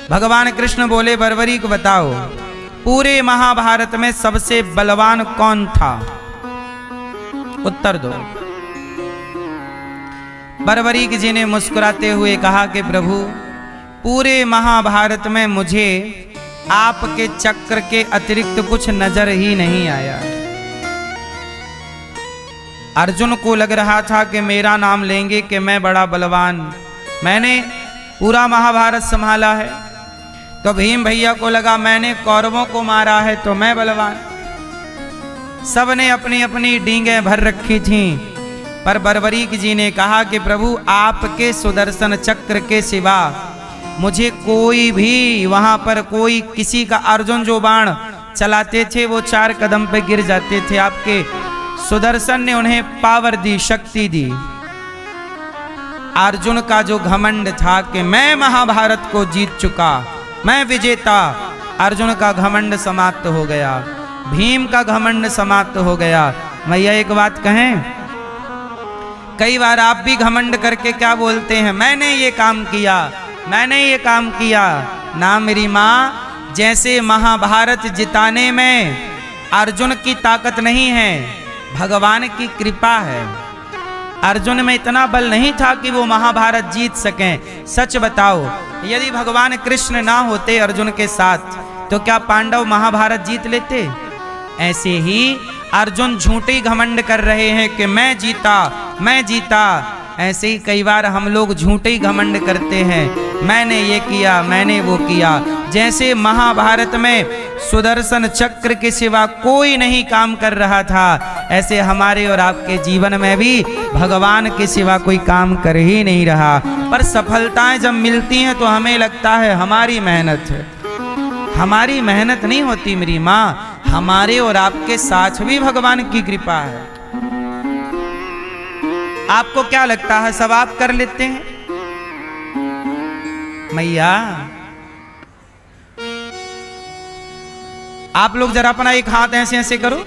भगवान कृष्ण बोले बर्बरीक बताओ पूरे महाभारत में सबसे बलवान कौन था, उत्तर दो। बर्बरीक जी ने मुस्कुराते हुए कहा कि प्रभु पूरे महाभारत में मुझे आपके चक्र के अतिरिक्त कुछ नजर ही नहीं आया। अर्जुन को लग रहा था कि मेरा नाम लेंगे कि मैं बड़ा बलवान, मैंने पूरा महाभारत संभाला है। तो भीम भैया को लगा मैंने कौरवों को मारा है तो मैं बलवान। सबने अपनी अपनी डींगे भर रखी थीं, पर बर्बरीक जी ने कहा कि प्रभु आपके सुदर्शन चक्र के सिवा मुझे कोई भी वहां पर कोई किसी का, अर्जुन जो बाण चलाते थे वो 4 कदम पे गिर जाते थे। आपके सुदर्शन ने उन्हें पावर दी, शक्ति दी। अर्जुन का जो घमंड था कि मैं महाभारत को जीत चुका, मैं विजेता, अर्जुन का घमंड समाप्त हो गया, भीम का घमंड समाप्त हो गया। भैया एक बात कहें, कई बार आप भी घमंड करके क्या बोलते हैं, मैंने ये काम किया, मैंने ये काम किया। ना मेरी माँ, जैसे महाभारत जिताने में अर्जुन की ताकत नहीं है, भगवान की कृपा है। अर्जुन में इतना बल नहीं था कि वो महाभारत जीत सकें। सच बताओ, यदि भगवान कृष्ण ना होते अर्जुन के साथ तो क्या पांडव महाभारत जीत लेते? ऐसे ही अर्जुन झूठे घमंड कर रहे हैं कि मैं जीता, मैं जीता। ऐसे ही कई बार हम लोग झूठे घमंड करते हैं, मैंने ये किया, मैंने वो किया। जैसे महाभारत में सुदर्शन चक्र के सिवा कोई नहीं काम कर रहा था, ऐसे हमारे और आपके जीवन में भी भगवान के सिवा कोई काम कर ही नहीं रहा। पर सफलताएं जब मिलती हैं तो हमें लगता है हमारी मेहनत है। हमारी मेहनत नहीं होती मेरी माँ, हमारे और आपके साथ भी भगवान की कृपा है। आपको क्या लगता है सब आप कर लेते हैं? मैया आप लोग जरा अपना एक हाथ ऐसे ऐसे करो,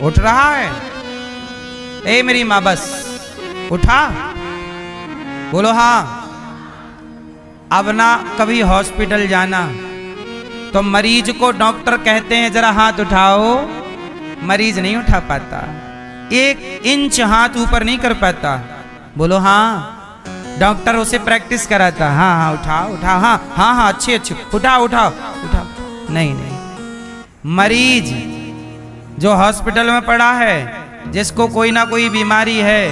उठ रहा है? ए मेरी माँ बस उठा, बोलो हाँ। अब ना कभी हॉस्पिटल जाना तो मरीज को डॉक्टर कहते हैं जरा हाथ उठाओ, मरीज नहीं उठा पाता, 1 इंच हाथ ऊपर नहीं कर पाता। बोलो हाँ। डॉक्टर उसे प्रैक्टिस कराता, हाँ हाँ उठा उठा, हाँ हाँ हाँ अच्छे अच्छे, उठा उठा उठा। नहीं नहीं, मरीज जो हॉस्पिटल में पड़ा है, जिसको कोई ना कोई बीमारी है,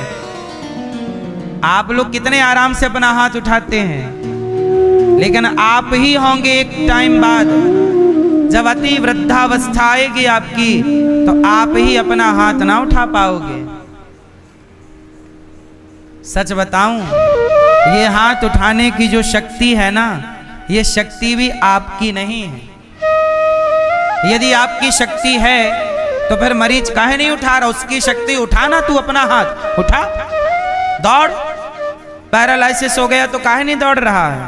आप लोग कितने आराम से अपना हाथ उठाते हैं, लेकिन आप ही होंगे एक टाइम बाद जब अति वृद्धावस्था आएगी आपकी, तो आप ही अपना हाथ ना उठा पाओगे। सच बताऊं, ये हाथ उठाने की जो शक्ति है ना, ये शक्ति भी आपकी नहीं है। यदि आपकी शक्ति है तो फिर मरीज काहे नहीं उठा रहा? उसकी शक्ति उठाना, तू अपना हाथ उठा, दौड़। पैरालाइसिस हो गया तो काहे नहीं दौड़ रहा है?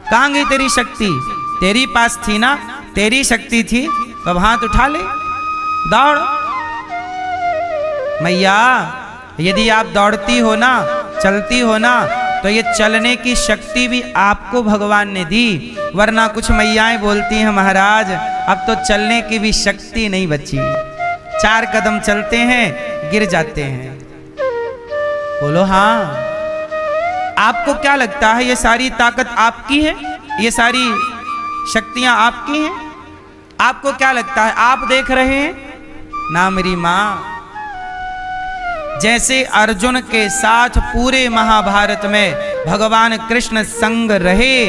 कहाँ गई तेरी शक्ति? तेरी पास थी ना, तेरी शक्ति थी तो अब हाथ उठा ले, दौड़। मैया यदि आप दौड़ती हो ना, चलती हो ना, तो ये चलने की शक्ति भी आपको भगवान ने दी। वरना कुछ मैयाएं बोलती हैं महाराज अब तो चलने की भी शक्ति नहीं बची, 4 कदम चलते हैं गिर जाते हैं। बोलो हाँ। आपको क्या लगता है ये सारी ताकत आपकी है? ये सारी शक्तियां आपकी हैं? आपको क्या लगता है आप देख रहे हैं ना? मेरी माँ, जैसे अर्जुन के साथ पूरे महाभारत में भगवान कृष्ण संग रहे,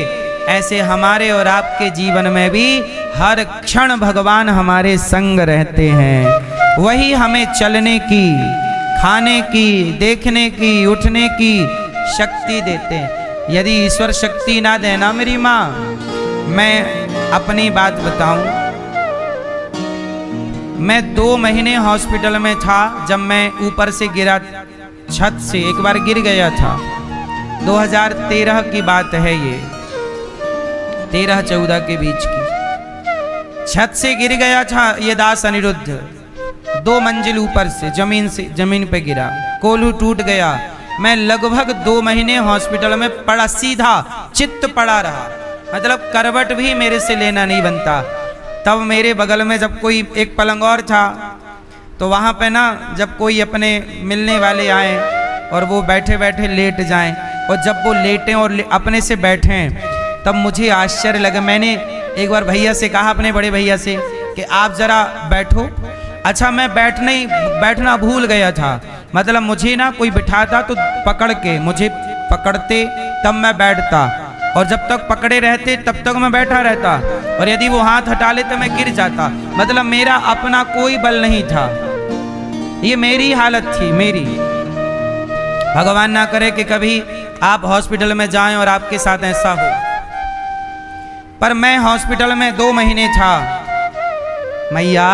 ऐसे हमारे और आपके जीवन में भी हर क्षण भगवान हमारे संग रहते हैं। वही हमें चलने की, खाने की, देखने की, उठने की शक्ति देते हैं। यदि ईश्वर शक्ति ना देना मेरी माँ, मैं अपनी बात बताऊं, मैं 2 महीने हॉस्पिटल में था। जब मैं ऊपर से गिरा, छत से एक बार गिर गया था। 2013 की बात है ये, 13-14 के बीच की। छत से गिर गया था ये दास अनिरुद्ध, 2 मंजिल ऊपर से जमीन पे गिरा, कोल्हू टूट गया। मैं लगभग 2 महीने हॉस्पिटल में पड़ा, सीधा चित्त पड़ा रहा, मतलब करवट भी मेरे से लेना नहीं बनता। तब मेरे बगल में जब कोई एक पलंग और था, तो वहाँ पे ना जब कोई अपने मिलने वाले आए और वो बैठे बैठे लेट जाएं, और जब वो लेटें और अपने से बैठें, तब मुझे आश्चर्य लगा। मैंने एक बार भैया से कहा, अपने बड़े भैया से, कि आप ज़रा बैठो। अच्छा, मैं बैठना भूल गया था, मतलब मुझे ना कोई बिठाता तो पकड़ के, मुझे पकड़ते तब मैं बैठता, और जब तक पकड़े रहते तब तक मैं बैठा रहता, और यदि वो हाथ हटा ले तो मैं गिर जाता। मतलब मेरा अपना कोई बल नहीं था, ये मेरी हालत थी, मेरी। भगवान ना करे कि कभी आप हॉस्पिटल में जाएं और आपके साथ ऐसा हो। पर मैं हॉस्पिटल में 2 महीने था। मैया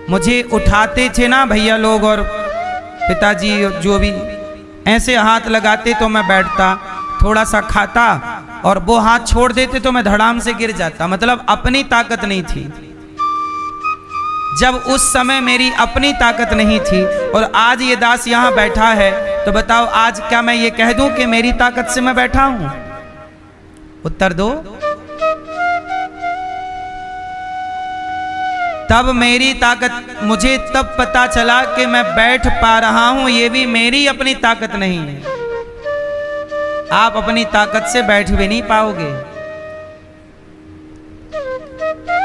मुझे उठाते थे ना भैया लोग और पिताजी, जो भी ऐसे हाथ लगाते तो मैं बैठता, थोड़ा सा खाता, और वो हाथ छोड़ देते तो मैं धड़ाम से गिर जाता। मतलब अपनी ताकत नहीं थी। जब उस समय मेरी अपनी ताकत नहीं थी, और आज ये दास यहाँ बैठा है, तो बताओ आज क्या मैं ये कह दूं कि मेरी ताकत से मैं बैठा हूं? उत्तर दो। तब मेरी ताकत, मुझे तब पता चला कि मैं बैठ पा रहा हूं, ये भी मेरी अपनी ताकत नहीं है। आप अपनी ताकत से बैठ भी नहीं पाओगे।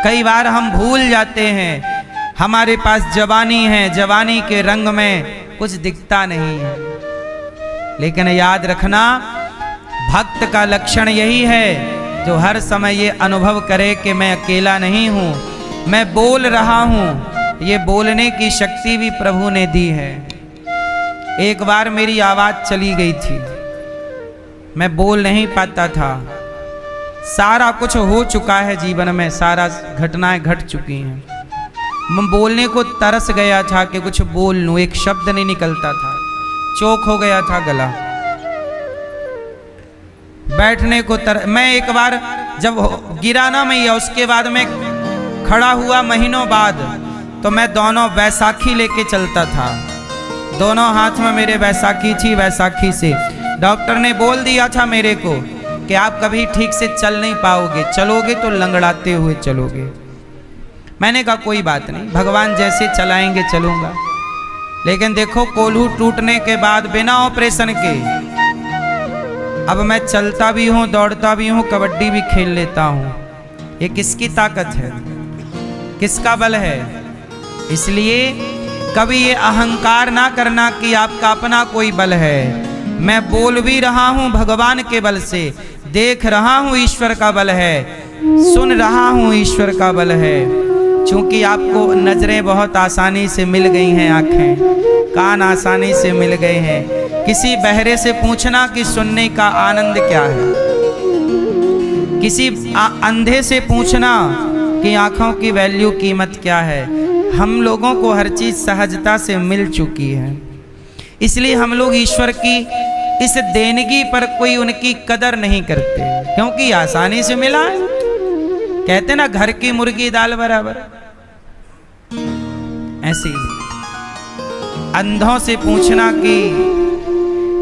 कई बार हम भूल जाते हैं, हमारे पास जवानी है, जवानी के रंग में कुछ दिखता नहीं है। लेकिन याद रखना, भक्त का लक्षण यही है, जो हर समय ये अनुभव करे कि मैं अकेला नहीं हूं, मैं बोल रहा हूं। ये बोलने की शक्ति भी प्रभु ने दी है। एक बार मेरी आवाज चली गई थी, मैं बोल नहीं पाता था। सारा कुछ हो चुका है जीवन में, सारा घटनाएं घट चुकी हैं। मैं बोलने को तरस गया था कि कुछ बोल लूं, एक शब्द नहीं निकलता था, चोक हो गया था गला। बैठने को मैं एक बार जब गिरा ना मैया, उसके बाद मैं खड़ा हुआ महीनों बाद, तो मैं दोनों बैसाखी लेके चलता था। दोनों हाथ में मेरे बैसाखी थी। बैसाखी से डॉक्टर ने बोल दिया था मेरे को कि आप कभी ठीक से चल नहीं पाओगे, चलोगे तो लंगड़ाते हुए चलोगे। मैंने कहा कोई बात नहीं, भगवान जैसे चलाएंगे चलूंगा। लेकिन देखो, कोल्हू टूटने के बाद बिना ऑपरेशन के अब मैं चलता भी हूँ, दौड़ता भी हूँ, कबड्डी भी खेल लेता हूँ। ये किसकी ताकत है, किसका बल है? इसलिए कभी ये अहंकार ना करना कि आपका अपना कोई बल है। मैं बोल भी रहा हूँ भगवान के बल से, देख रहा हूँ ईश्वर का बल है, सुन रहा हूँ ईश्वर का बल है। क्योंकि आपको नजरें बहुत आसानी से मिल गई हैं, आंखें कान आसानी से मिल गए हैं। किसी बहरे से पूछना कि सुनने का आनंद क्या है, किसी अंधे से पूछना कि आंखों की वैल्यू, कीमत क्या है। हम लोगों को हर चीज सहजता से मिल चुकी है। इसलिए हम लोग ईश्वर की इस देनगी पर कोई उनकी कदर नहीं करते, क्योंकि आसानी से मिला है। कहते ना, घर की मुर्गी दाल बराबर। ऐसे अंधों से पूछना कि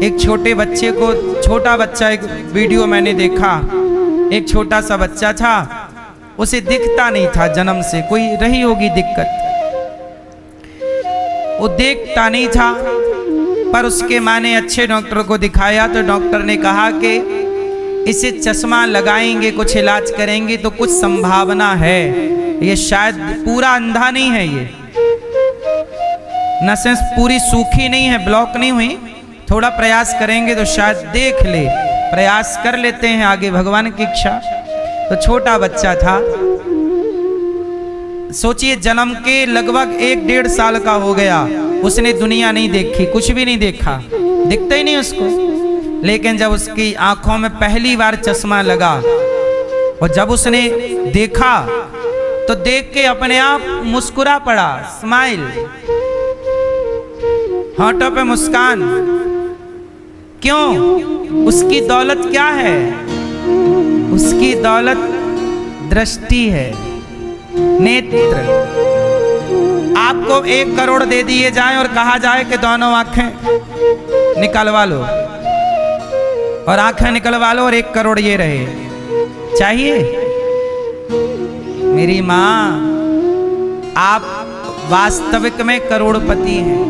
एक छोटे बच्चे को, छोटा बच्चा, एक वीडियो मैंने देखा, एक छोटा सा बच्चा था, उसे दिखता नहीं था जन्म से, कोई रही होगी दिक्कत, वो देखता नहीं था। पर उसके माँ ने अच्छे डॉक्टर को दिखाया, तो डॉक्टर ने कहा कि इसे चश्मा लगाएंगे, कुछ इलाज करेंगे तो कुछ संभावना है, ये शायद पूरा अंधा नहीं है, ये नसें पूरी सूखी नहीं है, ब्लॉक नहीं हुई, थोड़ा प्रयास करेंगे तो शायद देख ले, प्रयास कर लेते हैं आगे भगवान की इच्छा। तो छोटा बच्चा था, सोचिए जन्म के लगभग 1-1.5 साल का हो गया, उसने दुनिया नहीं देखी, कुछ भी नहीं देखा, दिखता ही नहीं उसको। लेकिन जब उसकी आंखों में पहली बार चश्मा लगा और जब उसने देखा तो देख के अपने आप मुस्कुरा पड़ा, स्माइल, होठों पे मुस्कान। क्यों? उसकी दौलत क्या है? उसकी दौलत दृष्टि है, नेत्र। आपको 1 करोड़ दे दिए जाएं और कहा जाए कि दोनों आंखें निकलवा लो, और आंखें निकलवा लो और 1 करोड़ ये रहे, चाहिए? मेरी माँ, आप वास्तविक में करोड़पति हैं।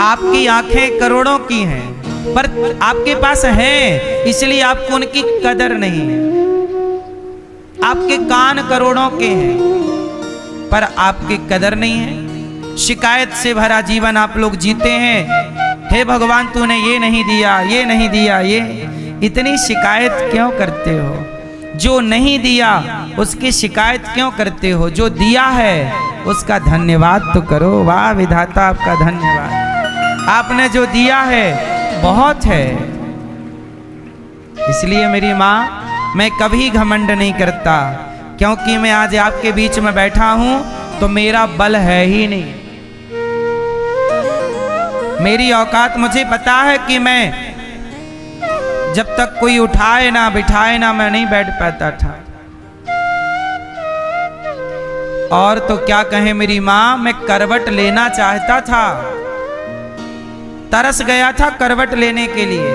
आपकी आंखें करोड़ों की हैं, पर आपके पास हैं इसलिए आपको उनकी कदर नहीं है। आपके कान करोड़ों के हैं पर आपकी कदर नहीं है। शिकायत से भरा जीवन आप लोग जीते हैं, हे भगवान तूने ये नहीं दिया, ये नहीं दिया, ये। इतनी शिकायत क्यों करते हो? जो नहीं दिया उसकी शिकायत क्यों करते हो? जो दिया है उसका धन्यवाद तो करो। वाह विधाता, आपका धन्यवाद, आपने जो दिया है बहुत है। इसलिए मेरी माँ, मैं कभी घमंड नहीं करता, क्योंकि मैं आज आपके बीच में बैठा हूं तो मेरा बल है ही नहीं, मेरी औकात मुझे पता है कि मैं जब तक कोई उठाए ना बिठाए ना मैं नहीं बैठ पाता था। और तो क्या कहें मेरी माँ, मैं करवट लेना चाहता था, तरस गया था करवट लेने के लिए,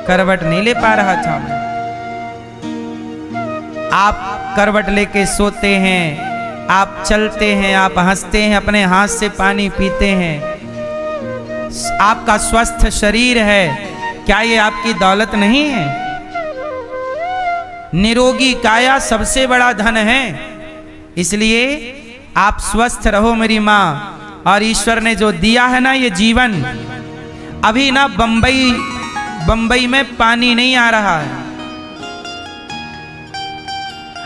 करवट नहीं ले पा रहा था मैं। आप करवट लेके सोते हैं, आप चलते हैं, आप हंसते हैं, अपने हाथ से पानी पीते हैं, आपका स्वस्थ शरीर है, क्या ये आपकी दौलत नहीं है? निरोगी काया सबसे बड़ा धन है। इसलिए आप स्वस्थ रहो मेरी माँ। और ईश्वर ने जो दिया है ना ये जीवन, अभी ना बंबई में पानी नहीं आ रहा है।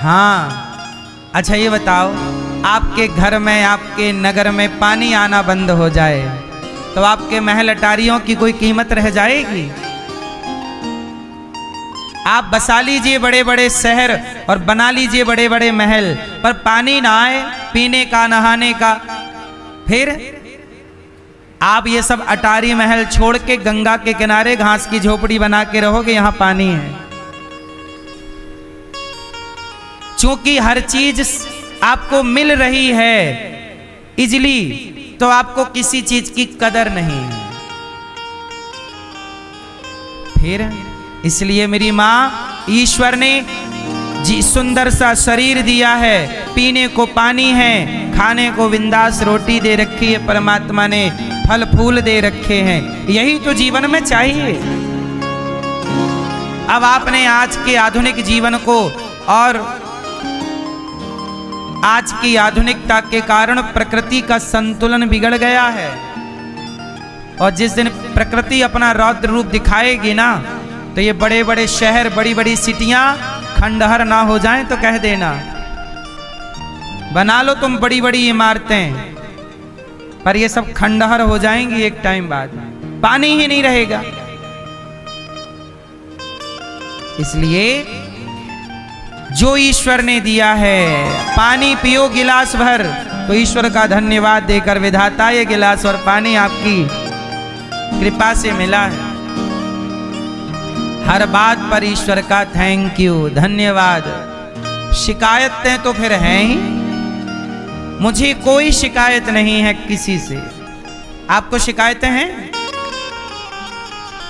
हाँ, अच्छा ये बताओ, आपके घर में, आपके नगर में पानी आना बंद हो जाए तो आपके महल अटारियों की कोई कीमत रह जाएगी? आप बसा लीजिए बड़े बड़े शहर और बना लीजिए बड़े बड़े महल, पर पानी ना आए पीने का, नहाने का, फिर आप ये सब अटारी महल छोड़ के गंगा के किनारे घास की झोपड़ी बना के रहोगे, यहां पानी है। क्योंकि हर चीज आपको मिल रही है इजली, तो आपको किसी चीज की कदर नहीं है। फिर इसलिए मेरी माँ, ईश्वर ने जी सुंदर सा शरीर दिया है, पीने को पानी है, खाने को बिंदास रोटी दे रखी है, परमात्मा ने फल फूल दे रखे हैं, यही तो जीवन में चाहिए। अब आपने आज के आधुनिक जीवन को और आज की आधुनिकता के कारण प्रकृति का संतुलन बिगड़ गया है, और जिस दिन प्रकृति अपना रौद्र रूप दिखाएगी ना, तो ये बड़े बड़े शहर, बड़ी बड़ी सिटियां खंडहर ना हो जाएं तो कह देना। बना लो तुम बड़ी बड़ी इमारतें, पर ये सब खंडहर हो जाएंगी एक टाइम बाद, पानी ही नहीं रहेगा। इसलिए जो ईश्वर ने दिया है, पानी पियो गिलास भर, तो ईश्वर का धन्यवाद देकर विधाता ये गिलास और पानी आपकी कृपा से मिला है। हर बात पर ईश्वर का थैंक यू, धन्यवाद। शिकायतें तो फिर हैं ही, मुझे कोई शिकायत नहीं है किसी से। आपको शिकायतें हैं?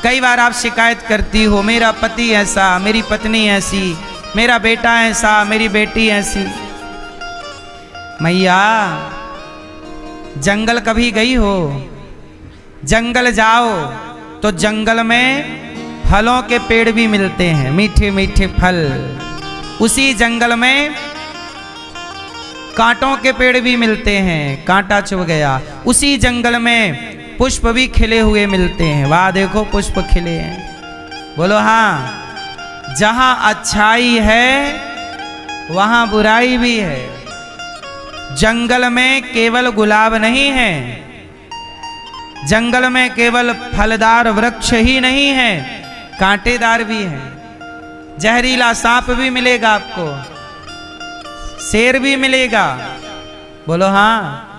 कई बार आप शिकायत करती हो, मेरा पति ऐसा, मेरी पत्नी ऐसी, मेरा बेटा ऐसा, मेरी बेटी ऐसी। मैया, जंगल कभी गई हो? जंगल जाओ तो जंगल में फलों के पेड़ भी मिलते हैं, मीठे मीठे फल। उसी जंगल में कांटों के पेड़ भी मिलते हैं, कांटा चुभ गया। उसी जंगल में पुष्प भी खिले हुए मिलते हैं। वाह देखो पुष्प खिले हैं, बोलो हाँ। जहां अच्छाई है वहां बुराई भी है। जंगल में केवल गुलाब नहीं है, जंगल में केवल फलदार वृक्ष ही नहीं है, कांटेदार भी है। जहरीला सांप भी मिलेगा आपको, शेर भी मिलेगा, बोलो हाँ।